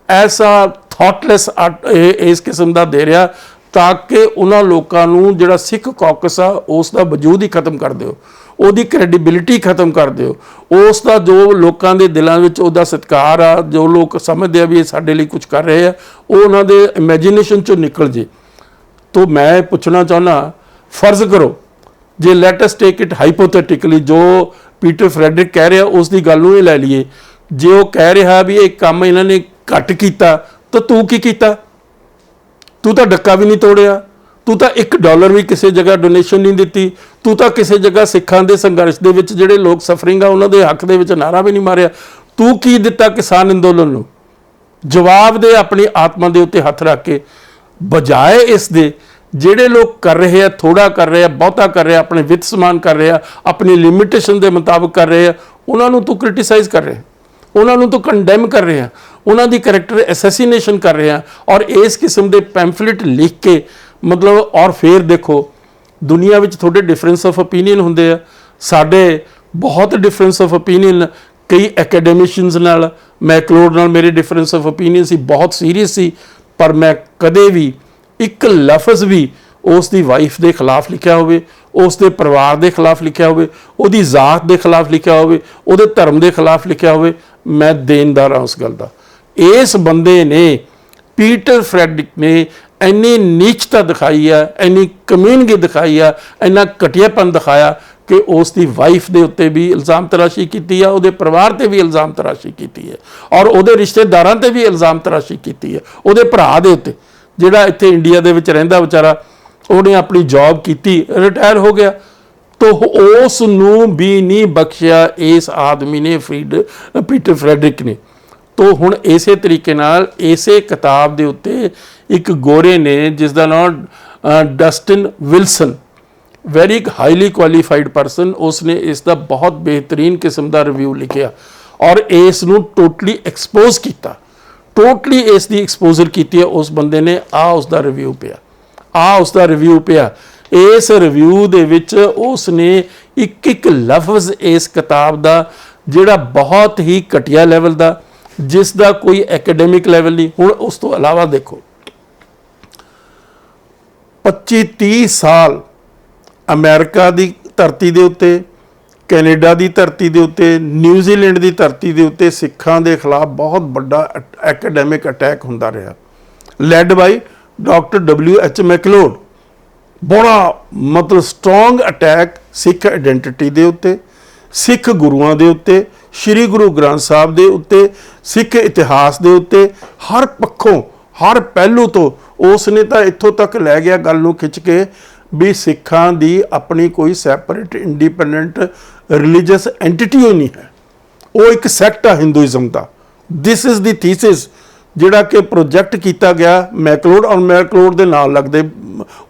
ऐसा थॉटलैस इस किस्म का दे रहा ताकि उन्होंने लोगों को जिहड़ा सिख कॉकस आ उसका वजूद ही खत्म कर दो, ਉਹਦੀ क्रेडिबिलिटी खत्म कर दो, उसका जो लोगों के दिलों में उसका सत्कार आ, जो लोग समझते हैं भी साडे लिए कुछ कर रहे हैं, वो उन्होंने इमेजिनेशन चो निकल जे। तो मैं पूछना चाहना फर्ज करो जे let us take it hypothetically जो पीटर फ्रैडरिक कह रहा उसकी गल नूं ही लै लीए, जे वो कह रहा भी एक काम इन्होंने घट किया तो तू की कीता? तू तो डक्का भी नहीं तोड़िया, ਤੂੰ ਤਾਂ $1 ਵੀ ਕਿਸੇ ਜਗ੍ਹਾ ਡੋਨੇਸ਼ਨ ਨਹੀਂ ਦਿੱਤੀ, ਤੂੰ ਤਾਂ ਕਿਸੇ ਜਗ੍ਹਾ ਸਿੱਖਾਂ ਦੇ ਸੰਘਰਸ਼ ਦੇ ਵਿੱਚ ਜਿਹੜੇ ਲੋਕ ਸਫਰਿੰਗ ਆ ਉਹਨਾਂ ਦੇ ਹੱਕ ਦੇ ਵਿੱਚ ਨਾਰਾ ਵੀ ਨਹੀਂ ਮਾਰਿਆ। ਤੂੰ ਕੀ ਦਿੱਤਾ ਕਿਸਾਨ ਅੰਦੋਲਨ ਨੂੰ? ਜਵਾਬ ਦੇ ਆਪਣੀ ਆਤਮਾ ਦੇ ਉੱਤੇ ਹੱਥ ਰੱਖ ਕੇ, ਬਜਾਏ ਇਸ ਦੇ ਜਿਹੜੇ ਲੋਕ ਕਰ ਰਹੇ ਆ, ਥੋੜਾ ਕਰ ਰਹੇ ਆ, ਬਹੁਤਾ ਕਰ ਰਹੇ ਆ, ਆਪਣੇ ਵਿੱਤ ਸਮਾਨ ਕਰ ਰਹੇ ਆ, ਆਪਣੀ ਲਿਮਿਟੇਸ਼ਨ ਦੇ ਮੁਤਾਬਕ ਕਰ ਰਹੇ ਆ, ਉਹਨਾਂ ਨੂੰ ਤੂੰ ਕ੍ਰਿਟੀਸਾਈਜ਼ ਕਰ ਰਿਹਾ, ਉਹਨਾਂ ਨੂੰ ਤੂੰ ਕੰਡੈਮ ਕਰ ਰਿਹਾ, ਉਹਨਾਂ ਦੀ ਕਰੈਕਟਰ ਐਸੈਸੀਨੇਸ਼ਨ ਕਰ ਰਿਹਾ। ਔਰ ਇਸ ਕਿਸਮ ਦੇ ਪੈਂਫਲੇਟ ਲਿਖ ਕੇ ਮਤਲਬ, ਔਰ ਫਿਰ ਦੇਖੋ ਦੁਨੀਆ ਵਿੱਚ ਤੁਹਾਡੇ ਡਿਫਰੈਂਸ ਆਫ ਓਪੀਨੀਅਨ ਹੁੰਦੇ ਆ, ਸਾਡੇ ਬਹੁਤ ਡਿਫਰੈਂਸ ਆਫ ਓਪੀਨੀਅਨ ਕਈ ਐਕੈਡੈਮਿਸ਼ੀਅਨਸ ਨਾਲ, ਮੈਕਲੋਡ ਨਾਲ ਮੇਰੇ ਡਿਫਰੈਂਸ ਆਫ ਓਪੀਨੀਅਨ ਸੀ, ਬਹੁਤ ਸੀਰੀਅਸ ਸੀ, ਪਰ ਮੈਂ ਕਦੇ ਵੀ ਇੱਕ ਲਫ਼ਜ਼ ਵੀ ਉਸ ਦੀ ਵਾਈਫ ਦੇ ਖਿਲਾਫ ਲਿਖਿਆ ਹੋਵੇ, ਉਸ ਦੇ ਪਰਿਵਾਰ ਦੇ ਖਿਲਾਫ ਲਿਖਿਆ ਹੋਵੇ, ਉਹਦੀ ਜ਼ਾਤ ਦੇ ਖਿਲਾਫ ਲਿਖਿਆ ਹੋਵੇ, ਉਹਦੇ ਧਰਮ ਦੇ ਖਿਲਾਫ ਲਿਖਿਆ ਹੋਵੇ, ਮੈਂ ਦੇਣਦਾਰ ਹਾਂ ਉਸ ਗੱਲ ਦਾ। ਇਸ ਬੰਦੇ ਨੇ, ਪੀਟਰ ਫਰੈਡਰਿਕ ਨੇ ਇੰਨੀ ਨੀਚਤਾ ਦਿਖਾਈ ਆ, ਇੰਨੀ ਕਮਿਊਨਿਟੀ ਦਿਖਾਈ ਆ, ਇੰਨਾ ਘਟੀਆਪਨ ਦਿਖਾਇਆ ਕਿ ਉਸ ਦੀ ਵਾਈਫ ਦੇ ਉੱਤੇ ਵੀ ਇਲਜ਼ਾਮ ਤਰਾਸ਼ੀ ਕੀਤੀ ਆ, ਉਹਦੇ ਪਰਿਵਾਰ ਤੇ ਵੀ ਇਲਜ਼ਾਮ ਤਰਾਸ਼ੀ ਕੀਤੀ ਹੈ, ਔਰ ਉਹਦੇ ਰਿਸ਼ਤੇਦਾਰਾਂ ਤੇ ਵੀ ਇਲਜ਼ਾਮ ਤਰਾਸ਼ੀ ਕੀਤੀ ਹੈ, ਉਹਦੇ ਭਰਾ ਦੇ ਉੱਤੇ ਜਿਹੜਾ ਇੱਥੇ ਇੰਡੀਆ ਦੇ ਵਿੱਚ ਰਹਿੰਦਾ ਵਿਚਾਰਾ, ਉਹਨੇ ਆਪਣੀ ਜੌਬ ਕੀਤੀ, ਰਿਟਾਇਰ ਹੋ ਗਿਆ, ਤਾਂ ਉਸ ਨੂੰ ਵੀ ਨਹੀਂ ਬਖਸ਼ਿਆ ਇਸ ਆਦਮੀ ਨੇ, ਪੀਟਰ ਫਰੈਡਰਿਕ ਨੇ। ਤਾਂ ਹੁਣ ਇਸੇ ਤਰੀਕੇ ਨਾਲ ਇਸੇ ਕਿਤਾਬ ਦੇ ਉੱਤੇ ਇੱਕ ਗੋਰੇ ਨੇ ਜਿਸ ਦਾ ਨਾਮ Dustin Wilson, very highly qualified person, ਉਸਨੇ ਇਸ ਦਾ ਬਹੁਤ ਬਿਹਤਰੀਨ ਕਿਸਮ ਦਾ ਰਿਵਿਊ ਲਿਖਿਆ ਔਰ ਇਸ ਨੂੰ ਟੋਟਲੀ ਐਕਸਪੋਜ਼ ਕੀਤਾ, ਟੋਟਲੀ ਇਸ ਦੀ ਐਕਸਪੋਜ਼ਰ ਕੀਤੀ ਹੈ ਉਸ ਬੰਦੇ ਨੇ। ਉਸ ਦਾ ਰਿਵਿਊ ਪਿਆ, ਇਸ ਰਿਵਿਊ ਦੇ ਵਿੱਚ ਉਸ ਨੇ ਇੱਕ ਲਫ਼ਜ਼ ਇਸ ਕਿਤਾਬ ਦਾ ਜਿਹੜਾ ਬਹੁਤ ਹੀ ਘਟੀਆ ਲੈਵਲ ਦਾ, ਜਿਸ ਦਾ ਕੋਈ ਐਕੈਡੈਮਿਕ ਲੈਵਲ ਨਹੀਂ। ਹੁਣ ਉਸ ਤੋਂ ਇਲਾਵਾ ਦੇਖੋ 25-30 ਸਾਲ ਅਮਰੀਕਾ ਦੀ ਧਰਤੀ ਦੇ ਉੱਤੇ, ਕੈਨੇਡਾ ਦੀ ਧਰਤੀ ਦੇ ਉੱਤੇ, ਨਿਊਜ਼ੀਲੈਂਡ ਦੀ ਧਰਤੀ ਦੇ ਉੱਤੇ ਸਿੱਖਾਂ ਦੇ ਖਿਲਾਫ ਬਹੁਤ ਵੱਡਾ ਐਕੈਡੈਮਿਕ ਅਟੈਕ ਹੁੰਦਾ ਰਿਹਾ, ਲੈਡ ਬਾਈ ਡਾਕਟਰ W.H. ਮੈਕਲੋਡ। ਬੜਾ ਮਤਲਬ ਸਟਰੋਂਗ ਅਟੈਕ ਸਿੱਖ ਆਇਡੈਂਟੀਟੀ ਦੇ ਉੱਤੇ, ਸਿੱਖ ਗੁਰੂਆਂ ਦੇ ਉੱਤੇ, ਸ਼੍ਰੀ ਗੁਰੂ ਗ੍ਰੰਥ ਸਾਹਿਬ ਦੇ ਉੱਤੇ, ਸਿੱਖ ਇਤਿਹਾਸ ਦੇ ਉੱਤੇ, ਹਰ ਪੱਖੋਂ, ਹਰ ਪਹਿਲੂ ਤੋਂ ਉਸ ਨੇ ਤਾਂ ਇੱਥੋਂ ਤੱਕ ਲੈ ਗਿਆ ਗੱਲ ਨੂੰ ਖਿੱਚ ਕੇ ਵੀ ਸਿੱਖਾਂ ਦੀ ਆਪਣੀ ਕੋਈ ਸੈਪਰੇਟ ਇੰਡੀਪੈਂਡੈਂਟ ਰਿਲੀਜੀਅਸ ਐਂਟੀਟੀ ਹੀ ਨਹੀਂ ਹੈ, ਉਹ ਇੱਕ ਸੈਕਟ ਆ Hinduism the. This is the thesis ਜਿਹੜਾ ਕਿ ਪ੍ਰੋਜੈਕਟ ਕੀਤਾ ਗਿਆ ਮੈਕਲੋਡ, ਔਰ ਮੈਕਲੋਡ ਦੇ ਨਾਲ ਲੱਗਦੇ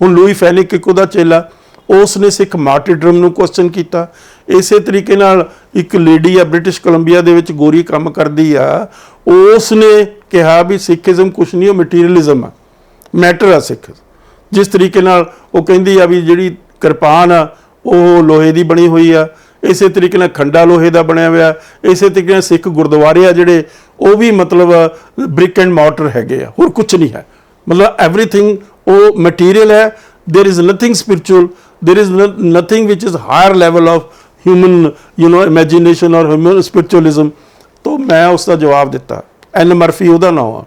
ਹੁਣ ਲੂਈ ਫੈਨਿਕ ਇੱਕ ਉਹਦਾ ਚੇਲਾ, ਉਸ ਨੇ ਸਿੱਖ ਮਾਰਟੀਰਡਮ ਨੂੰ ਕੁਐਸਚਨ ਕੀਤਾ। ਇਸੇ ਤਰੀਕੇ ਨਾਲ ਇੱਕ ਲੇਡੀ ਆ ਬ੍ਰਿਟਿਸ਼ ਕੋਲੰਬੀਆ ਦੇ ਵਿੱਚ, ਗੋਰੀ ਕੰਮ ਕਰਦੀ ਆ, ਉਸ ਨੇ ਕਿਹਾ ਵੀ ਸਿੱਖੀਜ਼ਮ ਕੁਛ ਨਹੀਂ, ਉਹ ਮਟੀਰੀਅਲਿਜ਼ਮ ਆ, ਮੈਟਰ ਆ ਸਿੱਖ। ਜਿਸ ਤਰੀਕੇ ਨਾਲ ਉਹ ਕਹਿੰਦੀ ਆ ਵੀ ਜਿਹੜੀ ਕਿਰਪਾਨ ਆ ਉਹ ਲੋਹੇ ਦੀ ਬਣੀ ਹੋਈ ਆ, ਇਸੇ ਤਰੀਕੇ ਨਾਲ ਖੰਡਾ ਲੋਹੇ ਦਾ ਬਣਿਆ ਹੋਇਆ, ਇਸੇ ਤਰੀਕੇ ਨਾਲ ਸਿੱਖ ਗੁਰਦੁਆਰੇ ਆ ਜਿਹੜੇ ਉਹ ਵੀ ਮਤਲਬ ਬ੍ਰਿਕ ਐਂਡ ਮਾਰਟਰ ਹੈਗੇ ਆ, ਹੋਰ ਕੁਛ ਨਹੀਂ ਹੈ, ਮਤਲਬ ਐਵਰੀਥਿੰਗ ਉਹ ਮਟੀਰੀਅਲ ਹੈ। There is nothing spiritual, there is nothing which is higher level of human imagination ਔਰ ਹਿਊਮਨ ਸਪਿਰਿਚੁਅਲਿਜ਼ਮ। ਤਾਂ ਮੈਂ ਉਸ ਦਾ ਜਵਾਬ ਦਿੱਤਾ, ਐਨ ਮਰਫੀ ਉਹਦਾ ਨਾਮ ਆ,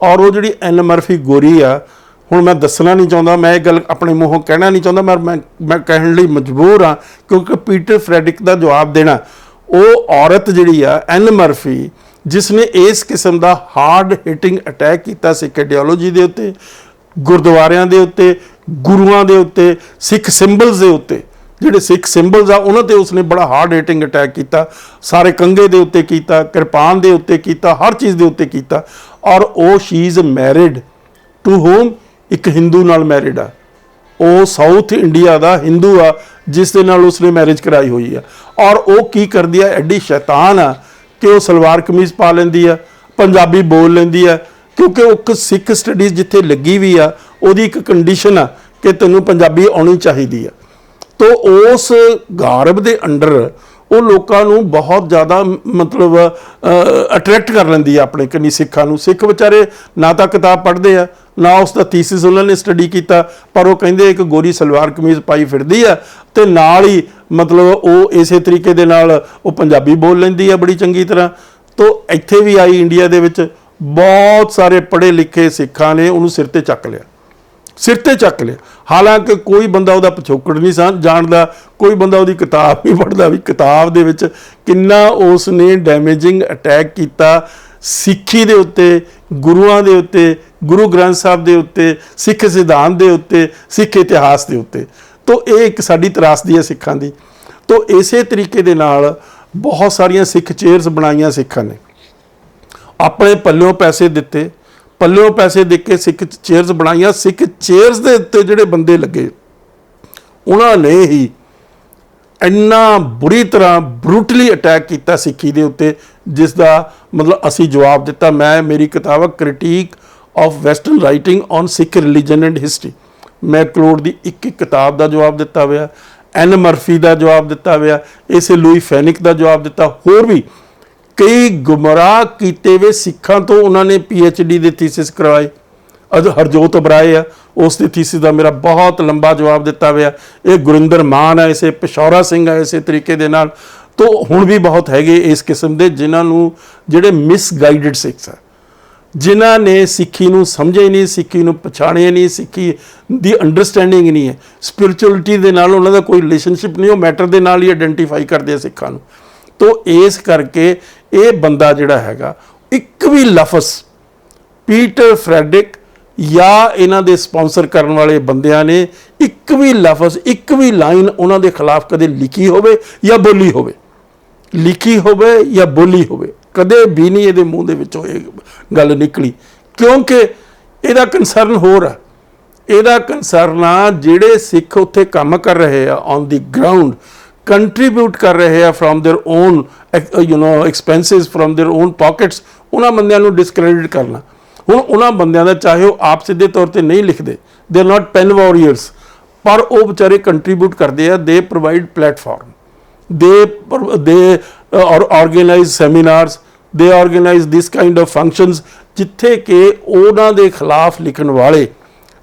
ਔਰ ਉਹ ਜਿਹੜੀ ਐਨ ਮਰਫੀ ਗੋਰੀ ਆ, ਹੁਣ ਮੈਂ ਦੱਸਣਾ ਨਹੀਂ ਚਾਹੁੰਦਾ, ਮੈਂ ਇਹ ਗੱਲ ਆਪਣੇ ਮੂੰਹੋਂ ਕਹਿਣਾ ਨਹੀਂ ਚਾਹੁੰਦਾ, ਮੈਂ ਕਹਿਣ ਲਈ ਮਜਬੂਰ ਹਾਂ ਕਿਉਂਕਿ ਪੀਟਰ ਫਰੈਡਰਿਕ ਦਾ ਜਵਾਬ ਦੇਣਾ। ਉਹ ਔਰਤ ਜਿਹੜੀ ਆ ਐਨ ਮਰਫੀ, ਜਿਸ ਨੇ ਇਸ ਕਿਸਮ ਦਾ ਹਾਰਡ ਹਿਟਿੰਗ ਅਟੈਕ ਕੀਤਾ ਸਿੱਖ ਆਈਡੀਓਲੋਜੀ ਦੇ ਉੱਤੇ, ਗੁਰਦੁਆਰਿਆਂ ਦੇ ਉੱਤੇ, ਗੁਰੂਆਂ ਦੇ ਉੱਤੇ, ਸਿੱਖ ਸਿੰਬਲਸ ਦੇ ਉੱਤੇ, ਜਿਹੜੇ ਸਿੱਖ ਸਿੰਬਲਸ ਆ ਉਹਨਾਂ ਤੇ ਉਸਨੇ ਬੜਾ ਹਾਰਡ ਹਿਟਿੰਗ ਅਟੈਕ ਕੀਤਾ, ਸਾਰੇ ਕੰਗੇ ਦੇ ਉੱਤੇ ਕੀਤਾ, ਕਿਰਪਾਨ ਦੇ ਉੱਤੇ ਕੀਤਾ, ਹਰ ਚੀਜ਼ ਦੇ ਉੱਤੇ ਕੀਤਾ। ਔਰ ਉਹ she is married to home, ਇੱਕ ਹਿੰਦੂ ਨਾਲ ਮੈਰਿਡ ਆ, ਉਹ ਸਾਊਥ ਇੰਡੀਆ ਦਾ ਹਿੰਦੂ ਆ ਜਿਸ ਦੇ ਨਾਲ ਉਸਨੇ ਮੈਰਿਜ ਕਰਾਈ ਹੋਈ ਆ। ਔਰ ਉਹ ਕੀ ਕਰਦੀ ਆ, ਐਡੀ ਸ਼ੈਤਾਨ ਆ ਕਿ ਉਹ ਸਲਵਾਰ ਕਮੀਜ਼ ਪਾ ਲੈਂਦੀ ਆ, ਪੰਜਾਬੀ ਬੋਲ ਲੈਂਦੀ ਆ, ਕਿਉਂਕਿ ਉਹ ਇੱਕ ਸਿੱਖ ਸਟੱਡੀਜ਼ ਜਿੱਥੇ ਲੱਗੀ ਵੀ ਆ ਉਹਦੀ ਇੱਕ ਕੰਡੀਸ਼ਨ ਆ ਕਿ ਤੈਨੂੰ ਪੰਜਾਬੀ ਆਉਣੀ ਚਾਹੀਦੀ ਆ। ਤਾਂ ਉਸ ਗਾਰਬ ਦੇ ਅੰਡਰ ਉਹ ਲੋਕਾਂ ਨੂੰ ਬਹੁਤ ਜ਼ਿਆਦਾ ਮਤਲਬ ਅਟਰੈਕਟ ਕਰ ਲੈਂਦੀ ਆ ਆਪਣੇ ਕੰਨੀ ਸਿੱਖਾਂ ਨੂੰ। ਸਿੱਖ ਵਿਚਾਰੇ ਨਾ ਤਾਂ ਕਿਤਾਬ ਪੜ੍ਹਦੇ ਆ, ਨਾ ਉਸ ਦਾ ਥੀਸਿਸ ਉਹਨਾਂ ਨੇ ਸਟੱਡੀ ਕੀਤਾ, ਪਰ ਉਹ ਕਹਿੰਦੇ ਇੱਕ ਗੋਰੀ ਸਲਵਾਰ ਕਮੀਜ਼ ਪਾਈ ਫਿਰਦੀ ਆ ਤੇ ਨਾਲ ਹੀ ਮਤਲਬ ਉਹ ਇਸੇ ਤਰੀਕੇ ਦੇ ਨਾਲ ਉਹ ਪੰਜਾਬੀ ਬੋਲ ਲੈਂਦੀ ਆ ਬੜੀ ਚੰਗੀ ਤਰ੍ਹਾਂ। ਤਾਂ ਇੱਥੇ ਵੀ ਆਈ ਇੰਡੀਆ ਦੇ ਵਿੱਚ ਬਹੁਤ ਸਾਰੇ ਪੜ੍ਹੇ ਲਿਖੇ ਸਿੱਖਾਂ ਨੇ ਉਹਨੂੰ ਸਿਰ ਤੇ ਚੱਕ ਲਿਆ। ਹਾਲਾਂਕਿ ਕੋਈ ਬੰਦਾ ਉਹਦਾ ਪਿਛੋਕੜ ਨਹੀਂ ਜਾਣਦਾ, ਕੋਈ ਬੰਦਾ ਉਹਦੀ ਕਿਤਾਬ ਨਹੀਂ ਪੜ੍ਹਦਾ ਵੀ ਕਿਤਾਬ ਦੇ ਵਿੱਚ ਕਿੰਨਾ ਉਸ ਨੇ ਡੈਮੇਜਿੰਗ ਅਟੈਕ ਕੀਤਾ ਸਿੱਖੀ ਦੇ ਉੱਤੇ, ਗੁਰੂਆਂ ਦੇ ਉੱਤੇ, ਗੁਰੂ ਗ੍ਰੰਥ ਸਾਹਿਬ ਦੇ ਉੱਤੇ, ਸਿੱਖ ਸਿਧਾਂਤ ਦੇ ਉੱਤੇ, ਸਿੱਖ ਇਤਿਹਾਸ ਦੇ ਉੱਤੇ। ਤੋ ਇਹ ਇੱਕ ਸਾਡੀ ਤਰਾਸਦੀ ਹੈ ਸਿੱਖਾਂ ਦੀ। ਤੋ ਇਸੇ ਤਰੀਕੇ ਦੇ ਨਾਲ ਬਹੁਤ ਸਾਰੀਆਂ ਸਿੱਖ ਚੇਅਰਸ ਬਣਾਈਆਂ ਸਿੱਖਾਂ ਨੇ, ਆਪਣੇ ਪੱਲਿਓਂ ਪੈਸੇ ਦਿੱਤੇ, ਪੱਲਿਓਂ ਪੈਸੇ ਦੇ ਕੇ ਸਿੱਖ ਚੇਅਰਸ ਬਣਾਈਆਂ। ਸਿੱਖ ਚੇਅਰਸ ਦੇ ਉੱਤੇ ਜਿਹੜੇ ਬੰਦੇ ਲੱਗੇ ਉਹਨਾਂ ਨੇ ਹੀ ਇੰਨਾ ਬੁਰੀ ਤਰ੍ਹਾਂ ਬਰੂਟਲੀ ਅਟੈਕ ਕੀਤਾ ਸਿੱਖੀ ਦੇ ਉੱਤੇ, ਜਿਸ ਦਾ ਮਤਲਬ ਅਸੀਂ ਜਵਾਬ ਦਿੱਤਾ। ਮੇਰੀ ਕਿਤਾਬ ਹੈ critique of western writing on Sikh religion and history. McLeod ਦੀ ਇੱਕ ਕਿਤਾਬ ਦਾ ਜਵਾਬ ਦਿੱਤਾ ਹੋਇਆ, ਐਨ ਮਰਫੀ ਦਾ ਜਵਾਬ ਦਿੱਤਾ ਹੋਇਆ, ਇਸੇ ਲੂਈ ਫੈਨਿਕ ਦਾ ਜਵਾਬ ਦਿੱਤਾ। ਹੋਰ ਵੀ ਕਈ ਗੁੰਮਰਾਹ ਕੀਤੇ ਹੋਏ ਸਿੱਖਾਂ ਤੋਂ ਉਹਨਾਂ ਨੇ PhD ਦੇ ਥੀਸਿਸ ਕਰਵਾਏ। ਹਰਜੋਤ ਬਰਾਏ ਆ, ਉਸ ਦੀ ਥੀਸਿਸ ਦਾ ਮੇਰਾ ਬਹੁਤ ਲੰਬਾ ਜਵਾਬ ਦਿੱਤਾ ਹੋਇਆ। ਇਹ ਗੁਰਿੰਦਰ ਮਾਨ ਹੈ, ਇਸੇ ਪਿਸ਼ੌਰਾ ਸਿੰਘ ਹੈ, ਇਸੇ ਤਰੀਕੇ ਦੇ ਨਾਲ। ਤੋ ਹੁਣ ਵੀ ਬਹੁਤ ਹੈਗੇ ਇਸ ਕਿਸਮ ਦੇ ਜਿਨ੍ਹਾਂ ਨੂੰ, ਜਿਹੜੇ ਮਿਸਗਾਈਡਡ ਸਿੱਖਸ ਆ, ਜਿਨ੍ਹਾਂ ਨੇ ਸਿੱਖੀ ਨੂੰ ਸਮਝਿਆ ਹੀ ਨਹੀਂ, ਸਿੱਖੀ ਨੂੰ ਪਛਾਣਿਆ ਨਹੀਂ, ਸਿੱਖੀ ਦੀ ਅੰਡਰਸਟੈਂਡਿੰਗ ਨਹੀਂ ਹੈ, ਸਪਿਰਿਚੁਅਲਿਟੀ ਦੇ ਨਾਲ ਉਹਨਾਂ ਦਾ ਕੋਈ ਰਿਲੇਸ਼ਨਸ਼ਿਪ ਨਹੀਂ, ਉਹ ਮੈਟਰ ਦੇ ਨਾਲ ਹੀ ਆਇਡੈਂਟੀਫਾਈ ਕਰਦੇ ਆ ਸਿੱਖਾਂ ਨੂੰ। ਤੋ ਇਸ ਕਰਕੇ ਇਹ ਬੰਦਾ ਜਿਹੜਾ ਹੈਗਾ, ਇੱਕ ਵੀ ਲਫ਼ਜ਼ ਪੀਟਰ ਫਰੈਡਰਿਕ ਜਾਂ ਇਹਨਾਂ ਦੇ ਸਪਾਂਸਰ ਕਰਨ ਵਾਲੇ ਬੰਦਿਆਂ ਨੇ ਇੱਕ ਵੀ ਲਫ਼ਜ਼, ਇੱਕ ਵੀ ਲਾਈਨ ਉਹਨਾਂ ਦੇ ਖਿਲਾਫ ਕਦੇ ਲਿਖੀ ਹੋਵੇ ਜਾਂ ਬੋਲੀ ਹੋਵੇ, ਲਿਖੀ ਹੋਵੇ ਜਾਂ ਬੋਲੀ ਹੋਵੇ, ਕਦੇ ਵੀ ਨਹੀਂ ਇਹਦੇ ਮੂੰਹ ਦੇ ਵਿੱਚੋਂ ਇਹ ਗੱਲ ਨਿਕਲੀ। ਕਿਉਂਕਿ ਇਹਦਾ ਕੰਸਰਨ ਹੋਰ ਆ। ਇਹਦਾ ਕੰਸਰਨ ਆ ਜਿਹੜੇ ਸਿੱਖ ਉੱਥੇ ਕੰਮ ਕਰ ਰਹੇ ਆ ਔਨ ਦੀ ਗਰਾਊਂਡ, ਕੰਟਰੀਬਿਊਟ ਕਰ ਰਹੇ ਆ from their own expenses, from their own pockets, ਉਹਨਾਂ ਬੰਦਿਆਂ ਨੂੰ ਡਿਸਕ੍ਰੈਡਿਟ ਕਰਨਾ। ਹੁਣ ਉਹਨਾਂ ਬੰਦਿਆਂ ਦਾ ਚਾਹੇ ਉਹ ਆਪ ਸਿੱਧੇ ਤੌਰ 'ਤੇ ਨਹੀਂ ਲਿਖਦੇ, they are not PAN warriors, ਪਰ ਉਹ ਵਿਚਾਰੇ ਕੰਟਰੀਬਿਊਟ ਕਰਦੇ ਆ। ਦੇ ਪ੍ਰੋਵਾਈਡ ਪਲੇਟਫਾਰਮ, ਦੇ organize seminars, they organize this kind of functions, ਜਿੱਥੇ ਕਿ ਉਹਨਾਂ ਦੇ ਖਿਲਾਫ ਲਿਖਣ ਵਾਲੇ,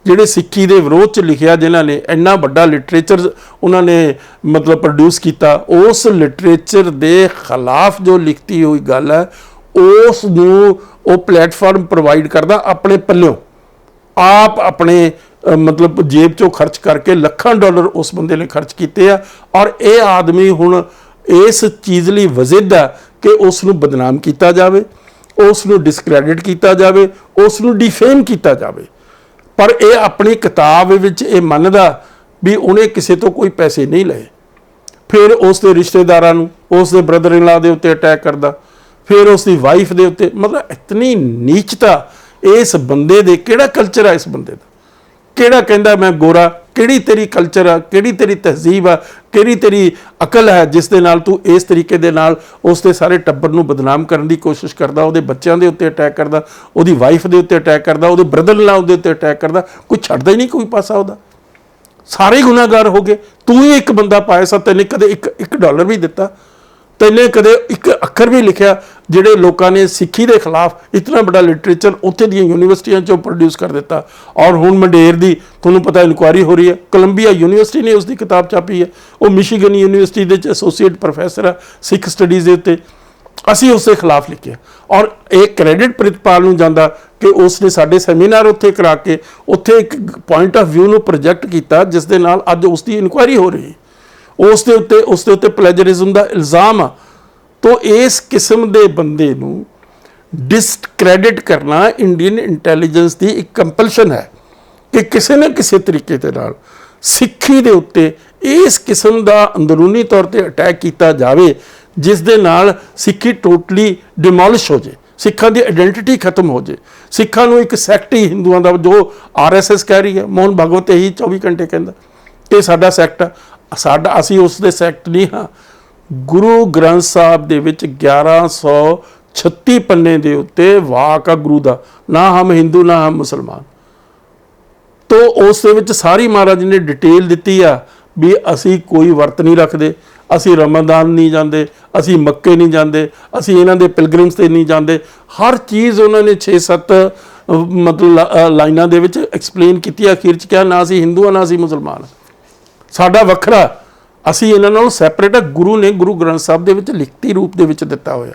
ਜਿਹੜੇ ਸਿੱਖੀ ਦੇ ਵਿਰੋਧ 'ਚ ਲਿਖਿਆ, ਜਿਨ੍ਹਾਂ ਨੇ ਇੰਨਾ ਵੱਡਾ ਲਿਟਰੇਚਰ ਉਹਨਾਂ ਨੇ ਮਤਲਬ ਪ੍ਰੋਡਿਊਸ ਕੀਤਾ, ਉਸ ਲਿਟਰੇਚਰ ਦੇ ਖਿਲਾਫ ਜੋ ਲਿਖਤੀ ਹੋਈ ਗੱਲ ਹੈ, ਉਸ ਨੂੰ ਉਹ ਪਲੇਟਫਾਰਮ ਪ੍ਰੋਵਾਈਡ ਕਰਦਾ ਆਪਣੇ ਪੱਲਿਓਂ, ਆਪ ਆਪਣੇ ਮਤਲਬ ਜੇਬ 'ਚੋਂ ਖਰਚ ਕਰਕੇ ਲੱਖਾਂ ਡਾਲਰ ਉਸ ਬੰਦੇ ਨੇ ਖਰਚ ਕੀਤੇ ਆ। ਔਰ ਇਹ ਆਦਮੀ ਹੁਣ ਇਸ ਚੀਜ਼ ਲਈ ਵਜ਼ਿਦ ਆ ਕਿ ਉਸ ਨੂੰ ਬਦਨਾਮ ਕੀਤਾ ਜਾਵੇ, ਉਸ ਨੂੰ ਡਿਸਕ੍ਰੈਡਿਟ ਕੀਤਾ ਜਾਵੇ, ਉਸ ਨੂੰ ਡਿਫੇਮ ਕੀਤਾ ਜਾਵੇ। ਪਰ ਇਹ ਆਪਣੀ ਕਿਤਾਬ ਵਿੱਚ ਇਹ ਮੰਨਦਾ ਵੀ ਉਹਨੇ ਕਿਸੇ ਤੋਂ ਕੋਈ ਪੈਸੇ ਨਹੀਂ ਲਏ। ਫਿਰ ਉਸ ਦੇ ਰਿਸ਼ਤੇਦਾਰਾਂ ਨੂੰ, ਉਸ ਦੇ ਬ੍ਰਦਰ ਇਨ ਲਾ ਦੇ ਉੱਤੇ ਅਟੈਕ ਕਰਦਾ, ਫਿਰ ਉਸ ਦੀ ਵਾਈਫ ਦੇ ਉੱਤੇ। ਮਤਲਬ ਇਤਨੀ ਨੀਚਤਾ ਇਸ ਬੰਦੇ ਦੇ। ਕਿਹੜਾ ਕਲਚਰ ਆ ਇਸ ਬੰਦੇ ਦਾ? ਕਿਹੜਾ ਕਹਿੰਦਾ ਮੈਂ ਗੋਰਾ? ਕਿਹੜੀ ਤੇਰੀ ਕਲਚਰ ਆ, ਕਿਹੜੀ ਤੇਰੀ ਤਹਿਜ਼ੀਬ ਆ, ਕਿਹੜੀ ਤੇਰੀ ਅਕਲ ਹੈ ਜਿਸ ਦੇ ਨਾਲ ਤੂੰ ਇਸ ਤਰੀਕੇ ਦੇ ਨਾਲ ਉਸ ਦੇ ਸਾਰੇ ਟੱਬਰ ਨੂੰ ਬਦਨਾਮ ਕਰਨ ਦੀ ਕੋਸ਼ਿਸ਼ ਕਰਦਾ, ਉਹਦੇ ਬੱਚਿਆਂ ਦੇ ਉੱਤੇ ਅਟੈਕ ਕਰਦਾ, ਉਹਦੀ ਵਾਈਫ ਦੇ ਉੱਤੇ ਅਟੈਕ ਕਰਦਾ, ਉਹਦੇ ਬ੍ਰਦਰ ਇਨ ਲਾ ਦੇ ਉੱਤੇ ਅਟੈਕ ਕਰਦਾ। ਕੋਈ ਛੱਡਦਾ ਹੀ ਨਹੀਂ ਕੋਈ ਪਾਸਾ ਉਹਦਾ। ਸਾਰੇ ਗੁਨਾਹਗਾਰ ਹੋ ਗਏ। ਤੂੰ ਹੀ ਇੱਕ ਬੰਦਾ ਪਾਇਆ ਸਾ, ਤੈਨੇ ਕਦੇ ਇੱਕ ਡਾਲਰ ਵੀ ਦਿੱਤਾ? ਤੈਨੇ ਕਦੇ ਇੱਕ ਅੱਖਰ ਵੀ ਲਿਖਿਆ? ਜਿਹੜੇ ਲੋਕਾਂ ਨੇ ਸਿੱਖੀ ਦੇ ਖਿਲਾਫ ਇਤਨਾ ਵੱਡਾ ਲਿਟਰੇਚਰ ਉੱਥੇ ਦੀਆਂ ਯੂਨੀਵਰਸਿਟੀਆਂ 'ਚੋਂ ਪ੍ਰੋਡਿਊਸ ਕਰ ਦਿੱਤਾ। ਔਰ ਹੁਣ ਮੰਡੇਰ ਦੀ ਤੁਹਾਨੂੰ ਪਤਾ ਇਨਕੁਆਇਰੀ ਹੋ ਰਹੀ ਹੈ, ਕੋਲੰਬੀਆ ਯੂਨੀਵਰਸਿਟੀ ਨੇ ਉਸ ਦੀ ਕਿਤਾਬ ਛਾਪੀ ਹੈ, ਉਹ ਮਿਸ਼ੀਗਨ ਯੂਨੀਵਰਸਿਟੀ ਦੇ 'ਚ ਐਸੋਸੀਏਟ ਪ੍ਰੋਫੈਸਰ ਆ ਸਿੱਖ ਸਟੱਡੀਜ਼ ਦੇ ਉੱਤੇ। ਅਸੀਂ ਉਸ ਦੇ ਖਿਲਾਫ ਲਿਖਿਆ ਔਰ ਇਹ ਕ੍ਰੈਡਿਟ ਪ੍ਰਿਤਪਾਲ ਨੂੰ ਜਾਂਦਾ ਕਿ ਉਸ ਨੇ ਸਾਡੇ ਸੈਮੀਨਾਰ ਉੱਥੇ ਕਰਾ ਕੇ ਉੱਥੇ ਇੱਕ ਪੁਆਇੰਟ ਆਫ ਵਿਊ ਨੂੰ ਪ੍ਰੋਜੈਕਟ ਕੀਤਾ, ਜਿਸ ਦੇ ਨਾਲ ਅੱਜ ਉਸ ਦੀ ਇਨਕੁਆਇਰੀ ਹੋ ਰਹੀ। ਉਸ ਦੇ ਉੱਤੇ ਪਲੈਜਰਿਜ਼ਮ ਦਾ ਇਲਜ਼ਾਮ ਆ। ਤੋ ਇਸ ਕਿਸਮ ਦੇ ਬੰਦੇ ਨੂੰ ਡਿਸਕ੍ਰੈਡਿਟ ਕਰਨਾ ਇੰਡੀਅਨ ਇੰਟੈਲੀਜੈਂਸ ਦੀ ਇੱਕ ਕੰਪਲਸ਼ਨ ਹੈ ਕਿ ਕਿਸੇ ਨਾ ਕਿਸੇ ਤਰੀਕੇ ਦੇ ਨਾਲ ਸਿੱਖੀ ਦੇ ਉੱਤੇ ਇਸ ਕਿਸਮ ਦਾ ਅੰਦਰੂਨੀ ਤੌਰ 'ਤੇ ਅਟੈਕ ਕੀਤਾ ਜਾਵੇ, ਜਿਸ ਦੇ ਨਾਲ ਸਿੱਖੀ ਟੋਟਲੀ ਡਿਮੋਲਿਸ਼ ਹੋ ਜਾਏ, ਸਿੱਖਾਂ ਦੀ ਆਇਡੈਂਟੀਟੀ ਖਤਮ ਹੋ ਜਾਏ, ਸਿੱਖਾਂ ਨੂੰ ਇੱਕ ਸੈਕਟ ਹੀ ਹਿੰਦੂਆਂ ਦਾ, ਜੋ RSS ਕਹਿ ਰਹੀ ਹੈ, ਮੋਹਨ ਭਾਗਵਤ ਇਹੀ 24 ਘੰਟੇ ਕਹਿੰਦਾ ਕਿ ਸਾਡਾ ਸੈਕਟ ਆ। ਅਸੀਂ ਉਸ ਦੇ ਸੈਕਟ ਨਹੀਂ ਹਾਂ। ਗੁਰੂ ਗ੍ਰੰਥ ਸਾਹਿਬ ਦੇ ਵਿੱਚ 1136 ਪੰਨੇ ਦੇ ਉੱਤੇ ਵਾਕ ਆ ਗੁਰੂ ਦਾ, ਨਾ ਹਮ ਹਿੰਦੂ ਨਾ ਹਮ ਮੁਸਲਮਾਨ। ਤੋ ਉਸ ਦੇ ਵਿੱਚ ਸਾਰੀ ਮਹਾਰਾਜ ਨੇ ਡਿਟੇਲ ਦਿੱਤੀ ਆ ਵੀ ਅਸੀਂ ਕੋਈ ਵਰਤ ਨਹੀਂ ਰੱਖਦੇ, ਅਸੀਂ ਰਮਦਾਨ ਨਹੀਂ ਜਾਂਦੇ, ਅਸੀਂ ਮੱਕੇ ਨਹੀਂ ਜਾਂਦੇ, ਅਸੀਂ ਇਹਨਾਂ ਦੇ ਪਿਲਗ੍ਰਿਮਸ 'ਤੇ ਨਹੀਂ ਜਾਂਦੇ। ਹਰ ਚੀਜ਼ ਉਹਨਾਂ ਨੇ 6-7 ਮਤਲਬ ਲਾਈਨਾਂ ਦੇ ਵਿੱਚ ਐਕਸਪਲੇਨ ਕੀਤੀ। ਅਖੀਰ 'ਚ ਕਿਹਾ ਨਾ ਅਸੀਂ ਹਿੰਦੂ ਆ ਨਾ ਅਸੀਂ ਮੁਸਲਮਾਨ, ਸਾਡਾ ਵੱਖਰਾ, ਅਸੀਂ ਇਹਨਾਂ ਨਾਲੋਂ ਸੈਪਰੇਟ ਆ। ਗੁਰੂ ਨੇ ਗੁਰੂ ਗ੍ਰੰਥ ਸਾਹਿਬ ਦੇ ਵਿੱਚ ਲਿਖਤੀ ਰੂਪ ਦੇ ਵਿੱਚ ਦਿੱਤਾ ਹੋਇਆ,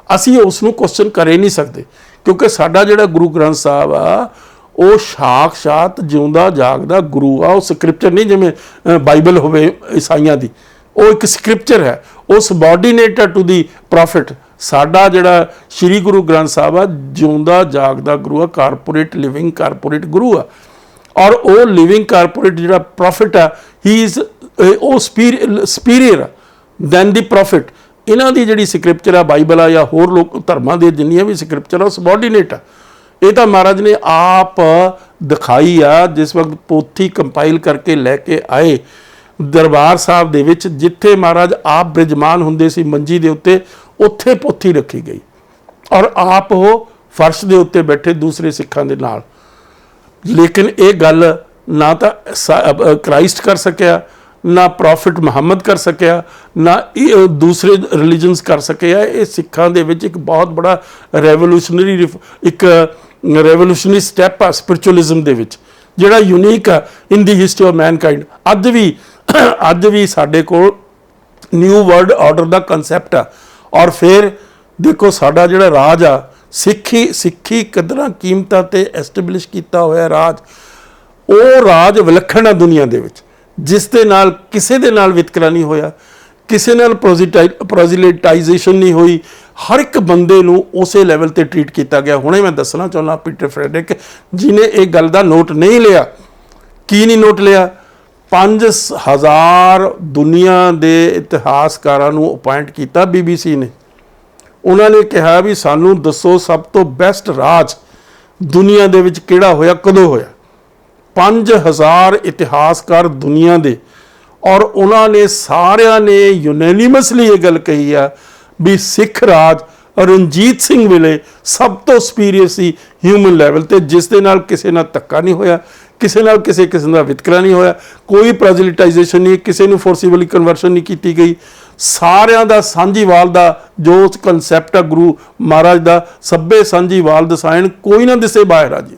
ਅਸੀਂ ਉਸ ਨੂੰ ਕੁਐਸਚਨ ਕਰ ਹੀ ਨਹੀਂ ਸਕਦੇ, ਕਿਉਂਕਿ ਸਾਡਾ ਜਿਹੜਾ ਗੁਰੂ ਗ੍ਰੰਥ ਸਾਹਿਬ ਆ ਉਹ ਸਾਖਸ਼ਾਤ ਜਿਉਂਦਾ ਜਾਗਦਾ ਗੁਰੂ ਆ। ਉਹ ਸਕ੍ਰਿਪਚਰ ਨਹੀਂ ਜਿਵੇਂ ਬਾਈਬਲ ਹੋਵੇ ਈਸਾਈਆਂ ਦੀ, ਉਹ ਇੱਕ ਸਕ੍ਰਿਪਚਰ ਹੈ, ਉਹ ਸਬਆਰਡੀਨੇਟ ਟੂ ਦੀ ਪ੍ਰੋਫਿਟ। ਸਾਡਾ ਜਿਹੜਾ ਸ਼੍ਰੀ ਗੁਰੂ ਗ੍ਰੰਥ ਸਾਹਿਬ ਆ ਜਿਉਂਦਾ ਜਾਗਦਾ ਗੁਰੂ ਆ, ਕਾਰਪੋਰੇਟ ਲਿਵਿੰਗ ਕਾਰਪੋਰੇਟ ਗੁਰੂ ਆ। ਔਰ ਉਹ ਲਿਵਿੰਗ ਕਾਰਪੋਰੇਟ ਜਿਹੜਾ ਪ੍ਰੋਫਿਟ ਆ ਹੀ ਇਜ਼ ਉਹ ਸੁਪੀਰੀਅਰ ਦੈਨ ਦੀ ਪ੍ਰੋਫਿਟ। ਇਹਨਾਂ ਦੀ ਜਿਹੜੀ ਸਕ੍ਰਿਪਚਰ ਆ ਬਾਈਬਲ ਆ ਜਾਂ ਹੋਰ ਲੋਕ ਧਰਮਾਂ ਦੇ ਜਿੰਨੀਆਂ ਵੀ ਸਕ੍ਰਿਪਚਰ ਆ ਉਹ ਸਬੋਰਡੀਨੇਟ ਆ। ਇਹ ਤਾਂ ਮਹਾਰਾਜ ਨੇ ਆਪ ਦਿਖਾਈ ਆ। ਜਿਸ ਵਕਤ ਪੋਥੀ ਕੰਪਾਈਲ ਕਰਕੇ ਲੈ ਕੇ ਆਏ ਦਰਬਾਰ ਸਾਹਿਬ ਦੇ ਵਿੱਚ, ਜਿੱਥੇ ਮਹਾਰਾਜ ਆਪ ਬਿਰਾਜਮਾਨ ਹੁੰਦੇ ਸੀ ਮੰਜੀ ਦੇ ਉੱਤੇ, ਉੱਥੇ ਪੋਥੀ ਰੱਖੀ ਗਈ ਔਰ ਆਪ ਉਹ ਫਰਸ਼ ਦੇ ਉੱਤੇ ਬੈਠੇ ਦੂਸਰੇ ਸਿੱਖਾਂ ਦੇ ਨਾਲ। ਲੇਕਿਨ ਇਹ ਗੱਲ ਨਾ ਤਾਂ ਕ੍ਰਾਈਸਟ ਕਰ ਸਕਿਆ, ਨਾ ਪ੍ਰੋਫਿਟ ਮੁਹੰਮਦ ਕਰ ਸਕਿਆ, ਨਾ ਦੂਸਰੇ ਰਿਲੀਜਨਸ ਕਰ ਸਕੇ ਆ। ਇਹ ਸਿੱਖਾਂ ਦੇ ਵਿੱਚ ਇੱਕ ਬਹੁਤ ਬੜਾ ਰੈਵੋਲੂਸ਼ਨਰੀ ਸਟੈਪ ਆ ਸਪਿਰਚੁਅਲਿਜ਼ਮ ਦੇ ਵਿੱਚ, ਜਿਹੜਾ ਯੂਨੀਕ ਆ ਇਨ ਦੀ ਹਿਸਟਰੀ ਆਫ ਮੈਨਕਾਈਂਡ। ਅੱਜ ਵੀ ਸਾਡੇ ਕੋਲ ਨਿਊ ਵਰਲਡ ਆਰਡਰ ਦਾ ਕਨਸੈਪਟ ਆ। ਔਰ ਫਿਰ ਦੇਖੋ ਸਾਡਾ ਜਿਹੜਾ ਰਾਜ ਆ, ਸਿੱਖੀ ਕਦਰਾਂ ਕੀਮਤਾਂ ਤੇ ਐਸਟੈਬਲਿਸ਼ ਕੀਤਾ ਹੋਇਆ ਰਾਜ, ਉਹ ਰਾਜ ਵਿਲੱਖਣ ਆ ਦੁਨੀਆ ਦੇ ਵਿੱਚ, ਜਿਸ ਦੇ ਨਾਲ ਕਿਸੇ ਦੇ ਨਾਲ ਵਿਤਕਰਾ ਨਹੀਂ ਹੋਇਆ, ਕਿਸੇ ਨਾਲ ਪ੍ਰੋਜ਼ਿਲਿਟਾਈਜੇਸ਼ਨ ਨਹੀਂ ਹੋਈ। ਹਰ ਇੱਕ ਬੰਦੇ ਨੂੰ ਉਸੇ ਲੈਵਲ ਤੇ ਟਰੀਟ ਕੀਤਾ ਗਿਆ। ਹੁਣੇ ਮੈਂ ਦੱਸਣਾ ਚਾਹੁੰਦਾ ਪੀਟਰ ਫਰੈਡਰਿਕ ਜਿਹਨੇ ਇਹ ਗੱਲ ਦਾ ਨੋਟ ਨਹੀਂ ਲਿਆ। ਕੀ ਨਹੀਂ ਨੋਟ ਲਿਆ? 5000 ਦੁਨੀਆ ਦੇ ਇਤਿਹਾਸਕਾਰਾਂ ਨੂੰ ਅਪਾਇੰਟ ਕੀਤਾ BBC ਨੇ। ਉਹਨਾਂ ਨੇ ਕਿਹਾ ਵੀ ਸਾਨੂੰ ਦੱਸੋ ਸਭ ਤੋਂ ਬੈਸਟ ਰਾਜ ਦੁਨੀਆ ਦੇ ਵਿੱਚ ਕਿਹੜਾ ਹੋਇਆ, ਕਦੋਂ ਹੋਇਆ। 5000 ਇਤਿਹਾਸਕਾਰ ਦੁਨੀਆ ਦੇ, ਔਰ ਉਹਨਾਂ ਨੇ ਸਾਰਿਆਂ ਨੇ ਯੂਨੈਨਿਮਸਲੀ ਇਹ ਗੱਲ ਕਹੀ ਆ ਵੀ ਸਿੱਖ ਰਾਜ ਰਣਜੀਤ ਸਿੰਘ ਵੇਲੇ ਸਭ ਤੋਂ ਸੁਪੀਰੀਅਰ ਸੀ ਹਿਊਮਨ ਲੈਵਲ ਤੇ, ਜਿਸ ਦੇ ਨਾਲ ਕਿਸੇ ਨਾਲ ਧੱਕਾ ਨਹੀਂ ਹੋਇਆ, ਕਿਸੇ ਨਾਲ ਕਿਸੇ ਕਿਸਮ ਦਾ ਵਿਤਕਰਾ ਨਹੀਂ ਹੋਇਆ, ਕੋਈ ਪ੍ਰੋਜ਼ਿਲਿਟਾਈਜੇਸ਼ਨ ਨਹੀਂ, ਕਿਸੇ ਨੂੰ ਫੋਰਸੀਬਲੀ ਕਨਵਰਸ਼ਨ ਨਹੀਂ ਕੀਤੀ ਗਈ। ਸਾਰਿਆਂ ਦਾ ਸਾਂਝੀਵਾਲ ਦਾ ਜੋ ਕਨਸੈਪਟ ਆ ਗੁਰੂ ਮਹਾਰਾਜ ਦਾ, ਸਭੇ ਸਾਂਝੀਵਾਲ ਦਸਾਇਣ ਕੋਈ ਨਾ ਦਿਸੇ ਬਾਹਰ ਆ ਜੀ।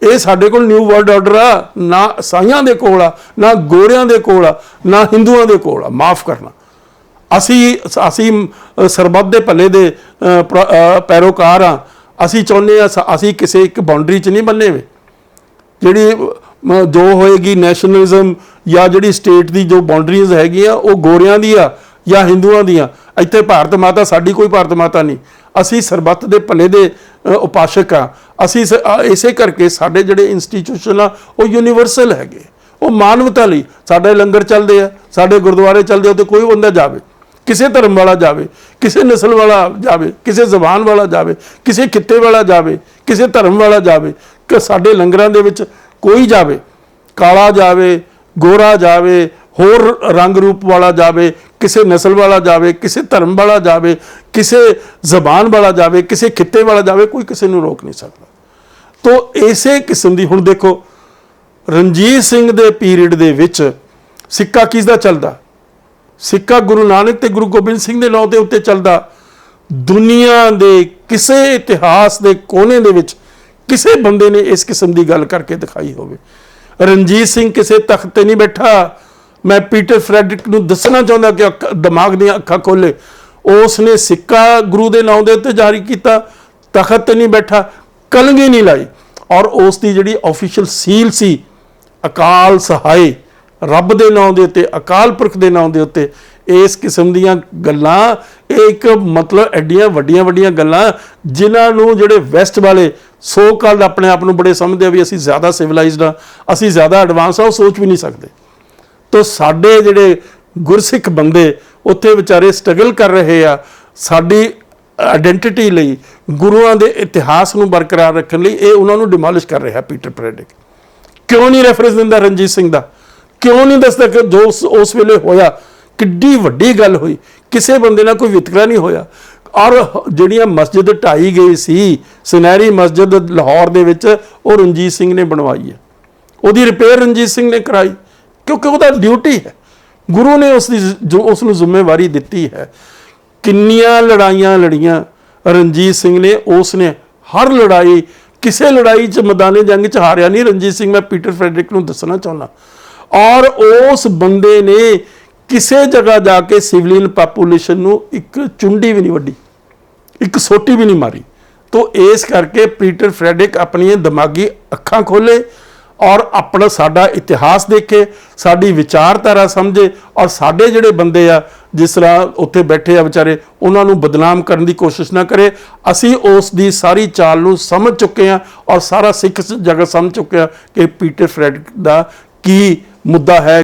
ਇਹ ਸਾਡੇ ਕੋਲ ਨਿਊ ਵਰਲਡ ਆਰਡਰ ਆ, ਨਾ ਸਾਈਆਂ ਦੇ ਕੋਲ ਆ, ਨਾ ਗੋਰਿਆਂ ਦੇ ਕੋਲ ਆ, ਨਾ ਹਿੰਦੂਆਂ ਦੇ ਕੋਲ ਆ। ਮਾਫ ਕਰਨਾ, ਅਸੀਂ ਸਰਬੱਤ ਦੇ ਭਲੇ ਦੇ ਪੈਰੋਕਾਰ ਆ। ਅਸੀਂ ਚਾਹੁੰਦੇ ਆ ਅਸੀਂ ਕਿਸੇ ਇੱਕ ਬਾਉਂਡਰੀ 'ਚ ਨਹੀਂ ਬੰਨੇ ਵੇ। ਜਿਹੜੀ ਜੋ ਹੋਏਗੀ ਨੈਸ਼ਨਲਿਜ਼ਮ ਜਾਂ ਜਿਹੜੀ ਸਟੇਟ ਦੀ ਜੋ ਬਾਉਂਡਰੀਜ਼ ਹੈਗੀਆਂ ਉਹ ਗੋਰਿਆਂ ਦੀ ਆ ਜਾਂ ਹਿੰਦੂਆਂ ਦੀਆਂ। ਇੱਥੇ ਭਾਰਤ ਮਾਤਾ, ਸਾਡੀ ਕੋਈ ਭਾਰਤ ਮਾਤਾ ਨਹੀਂ। ਅਸੀਂ ਸਰਬੱਤ ਦੇ ਭਲੇ ਦੇ ਉਪਾਸ਼ਕ ਆ। ਅਸੀਂ ਇਸੇ ਕਰਕੇ ਸਾਡੇ ਜਿਹੜੇ ਇੰਸਟੀਟਿਊਸ਼ਨ ਆ ਉਹ ਯੂਨੀਵਰਸਲ ਹੈਗੇ, ਉਹ ਮਾਨਵਤਾ ਲਈ। ਸਾਡੇ ਲੰਗਰ ਚੱਲਦੇ ਆ, ਸਾਡੇ ਗੁਰਦੁਆਰੇ ਚੱਲਦੇ ਆ, ਤੇ ਕੋਈ ਬੰਦਾ ਜਾਵੇ, ਕਿਸੇ ਧਰਮ ਵਾਲਾ ਜਾਵੇ, ਕਿਸੇ ਨਸਲ ਵਾਲਾ ਜਾਵੇ, ਕਿਸੇ ਜ਼ਬਾਨ ਵਾਲਾ ਜਾਵੇ, ਕਿਸੇ ਖਿੱਤੇ ਵਾਲਾ ਜਾਵੇ, ਕਿਸੇ ਧਰਮ ਵਾਲਾ ਜਾਵੇ, ਕਿ ਸਾਡੇ ਲੰਗਰਾਂ ਦੇ ਵਿੱਚ ਕੋਈ ਜਾਵੇ, ਕਾਲਾ ਜਾਵੇ, ਗੋਰਾ ਜਾਵੇ, ਹੋਰ ਰੰਗ ਰੂਪ ਵਾਲਾ ਜਾਵੇ, ਕਿਸੇ ਨਸਲ ਵਾਲਾ ਜਾਵੇ, ਕਿਸੇ ਧਰਮ ਵਾਲਾ ਜਾਵੇ, ਕਿਸੇ ਜ਼ਬਾਨ ਵਾਲਾ ਜਾਵੇ, ਕਿਸੇ ਖਿੱਤੇ ਵਾਲਾ ਜਾਵੇ, ਕੋਈ ਕਿਸੇ ਨੂੰ ਰੋਕ ਨਹੀਂ ਸਕਦਾ। ਤੋ ਇਸੇ ਕਿਸਮ ਦੀ ਹੁਣ ਦੇਖੋ ਰਣਜੀਤ ਸਿੰਘ ਦੇ ਪੀਰੀਅਡ ਦੇ ਵਿੱਚ ਸਿੱਕਾ ਕਿਸ ਦਾ ਚੱਲਦਾ? ਸਿੱਕਾ ਗੁਰੂ ਨਾਨਕ ਤੇ ਗੁਰੂ ਗੋਬਿੰਦ ਸਿੰਘ ਦੇ ਨਾਂ ਦੇ ਉੱਤੇ ਚੱਲਦਾ। ਦੁਨੀਆ ਦੇ ਕਿਸੇ ਇਤਿਹਾਸ ਦੇ ਕੋਨੇ ਦੇ ਵਿੱਚ ਕਿਸੇ ਬੰਦੇ ਨੇ ਇਸ ਕਿਸਮ ਦੀ ਗੱਲ ਕਰਕੇ ਦਿਖਾਈ ਹੋਵੇ। ਰਣਜੀਤ ਸਿੰਘ ਕਿਸੇ ਤਖਤ ਤੇ ਨਹੀਂ ਬੈਠਾ। ਮੈਂ ਪੀਟਰ ਫਰੈਡਰਿਕ ਨੂੰ ਦੱਸਣਾ ਚਾਹੁੰਦਾ ਕਿ ਦਿਮਾਗ ਦੀਆਂ ਅੱਖਾਂ ਖੋਲੇ। ਉਸ ਨੇ ਸਿੱਕਾ ਗੁਰੂ ਦੇ ਨਾਂ ਦੇ ਉੱਤੇ ਜਾਰੀ ਕੀਤਾ, ਤਖਤ ਤੇ ਨਹੀਂ ਬੈਠਾ, ਕਲਗੀ ਨਹੀਂ ਲਾਈ। ਔਰ ਉਸ ਦੀ ਜਿਹੜੀ ਆਫੀਸ਼ੀਅਲ ਸੀਲ ਸੀ ਅਕਾਲ ਸਹਾਏ, ਰੱਬ ਦੇ ਨਾਂ ਦੇ ਉੱਤੇ, ਅਕਾਲ ਪੁਰਖ ਦੇ ਨਾਂ ਦੇ ਉੱਤੇ। ਇਸ ਕਿਸਮ ਦੀਆਂ ਗੱਲਾਂ, ਇਹ ਇੱਕ ਮਤਲਬ ਐਡੀਆਂ ਵੱਡੀਆਂ ਗੱਲਾਂ ਜਿਨ੍ਹਾਂ ਨੂੰ ਜਿਹੜੇ ਵੈਸਟ ਵਾਲੇ ਸੋ ਕਾਲਡ ਆਪਣੇ ਆਪ ਨੂੰ ਬੜੇ ਸਮਝਦੇ ਆ ਵੀ ਅਸੀਂ ਜ਼ਿਆਦਾ ਸਿਵਲਾਈਜ਼ਡ ਆ, ਅਸੀਂ ਜ਼ਿਆਦਾ ਐਡਵਾਂਸ ਆ, ਉਹ ਸੋਚ ਵੀ ਨਹੀਂ ਸਕਦੇ। ਤੋ ਸਾਡੇ ਜਿਹੜੇ ਗੁਰਸਿੱਖ ਬੰਦੇ ਉੱਥੇ ਵਿਚਾਰੇ ਸਟਰਗਲ ਕਰ ਰਹੇ ਆ ਸਾਡੀ ਆਇਡੈਂਟੀਟੀ ਲਈ, ਗੁਰੂਆਂ ਦੇ ਇਤਿਹਾਸ ਨੂੰ ਬਰਕਰਾਰ ਰੱਖਣ ਲਈ। ਇਹ ਉਹਨਾਂ ਨੂੰ ਡਿਮੋਲਿਸ਼ ਕਰ ਰਿਹਾ ਪੀਟਰ ਫਰੈਡਰਿਕ। ਕਿਉਂ ਨਹੀਂ ਰੈਫਰੈਂਸ ਦਿੰਦਾ ਰਣਜੀਤ ਸਿੰਘ ਦਾ? ਕਿਉਂ ਨਹੀਂ ਦੱਸਦਾ ਕਿ ਜੋ ਉਸ ਵੇਲੇ ਹੋਇਆ ਕਿੱਡੀ ਵੱਡੀ ਗੱਲ ਹੋਈ, ਕਿਸੇ ਬੰਦੇ ਨਾਲ ਕੋਈ ਵਿਤਕਰਾ ਨਹੀਂ ਹੋਇਆ। ਔਰ ਜਿਹੜੀਆਂ ਮਸਜਿਦ ਢਾਈ ਗਈ ਸੀ, ਸੁਨਹਿਰੀ ਮਸਜਿਦ ਲਾਹੌਰ ਦੇ ਵਿੱਚ, ਉਹ ਰਣਜੀਤ ਸਿੰਘ ਨੇ ਬਣਵਾਈ ਹੈ। ਉਹਦੀ ਰਿਪੇਅਰ ਰਣਜੀਤ ਸਿੰਘ ਨੇ ਕਰਾਈ, ਕਿਉਂਕਿ ਉਹਦਾ ਡਿਊਟੀ ਹੈ। ਗੁਰੂ ਨੇ ਉਸ ਨੂੰ ਜ਼ਿੰਮੇਵਾਰੀ ਦਿੱਤੀ ਹੈ। ਕਿੰਨੀਆਂ ਲੜਾਈਆਂ ਲੜੀਆਂ ਰਣਜੀਤ ਸਿੰਘ ਨੇ। ਉਸ ਨੇ ਹਰ ਲੜਾਈ, ਕਿਸੇ ਲੜਾਈ 'ਚ ਮੈਦਾਨੇ ਜੰਗ 'ਚ ਹਾਰਿਆ ਨਹੀਂ ਰਣਜੀਤ ਸਿੰਘ। ਮੈਂ ਪੀਟਰ ਫਰੈਡਰਿਕ ਨੂੰ ਦੱਸਣਾ ਚਾਹੁੰਦਾ। ਔਰ ਉਸ ਬੰਦੇ ਨੇ ਕਿਸੇ ਜਗ੍ਹਾ ਜਾ ਕੇ ਸਿਵਲੀਅਨ ਪਾਪੂਲੇਸ਼ਨ ਨੂੰ ਇੱਕ ਚੁੰਡੀ ਵੀ ਨਹੀਂ ਵੱਢੀ, ਇੱਕ ਸੋਟੀ ਵੀ ਨਹੀਂ ਮਾਰੀ। ਤੋ ਇਸ ਕਰਕੇ ਪੀਟਰ ਫਰੈਡਰਿਕ ਆਪਣੀਆਂ ਦਿਮਾਗੀ ਅੱਖਾਂ ਖੋਲੇ ਔਰ ਆਪਣਾ ਸਾਡਾ ਇਤਿਹਾਸ ਦੇਖੇ, ਸਾਡੀ ਵਿਚਾਰਧਾਰਾ ਸਮਝੇ, ਔਰ ਸਾਡੇ ਜਿਹੜੇ ਬੰਦੇ ਆ ਜਿਸ ਤਰ੍ਹਾਂ ਉੱਥੇ ਬੈਠੇ ਆ ਵਿਚਾਰੇ, ਉਹਨਾਂ ਨੂੰ ਬਦਨਾਮ ਕਰਨ ਦੀ ਕੋਸ਼ਿਸ਼ ਨਾ ਕਰੇ। ਅਸੀਂ ਉਸ ਦੀ ਸਾਰੀ ਚਾਲ ਨੂੰ ਸਮਝ ਚੁੱਕੇ ਹਾਂ ਔਰ ਸਾਰਾ ਸਿੱਖ ਜਗਤ ਸਮਝ ਚੁੱਕਿਆ ਕਿ ਪੀਟਰ ਫਰੈਡਰਿਕ ਦਾ ਕੀ ਮੁੱਦਾ ਹੈ।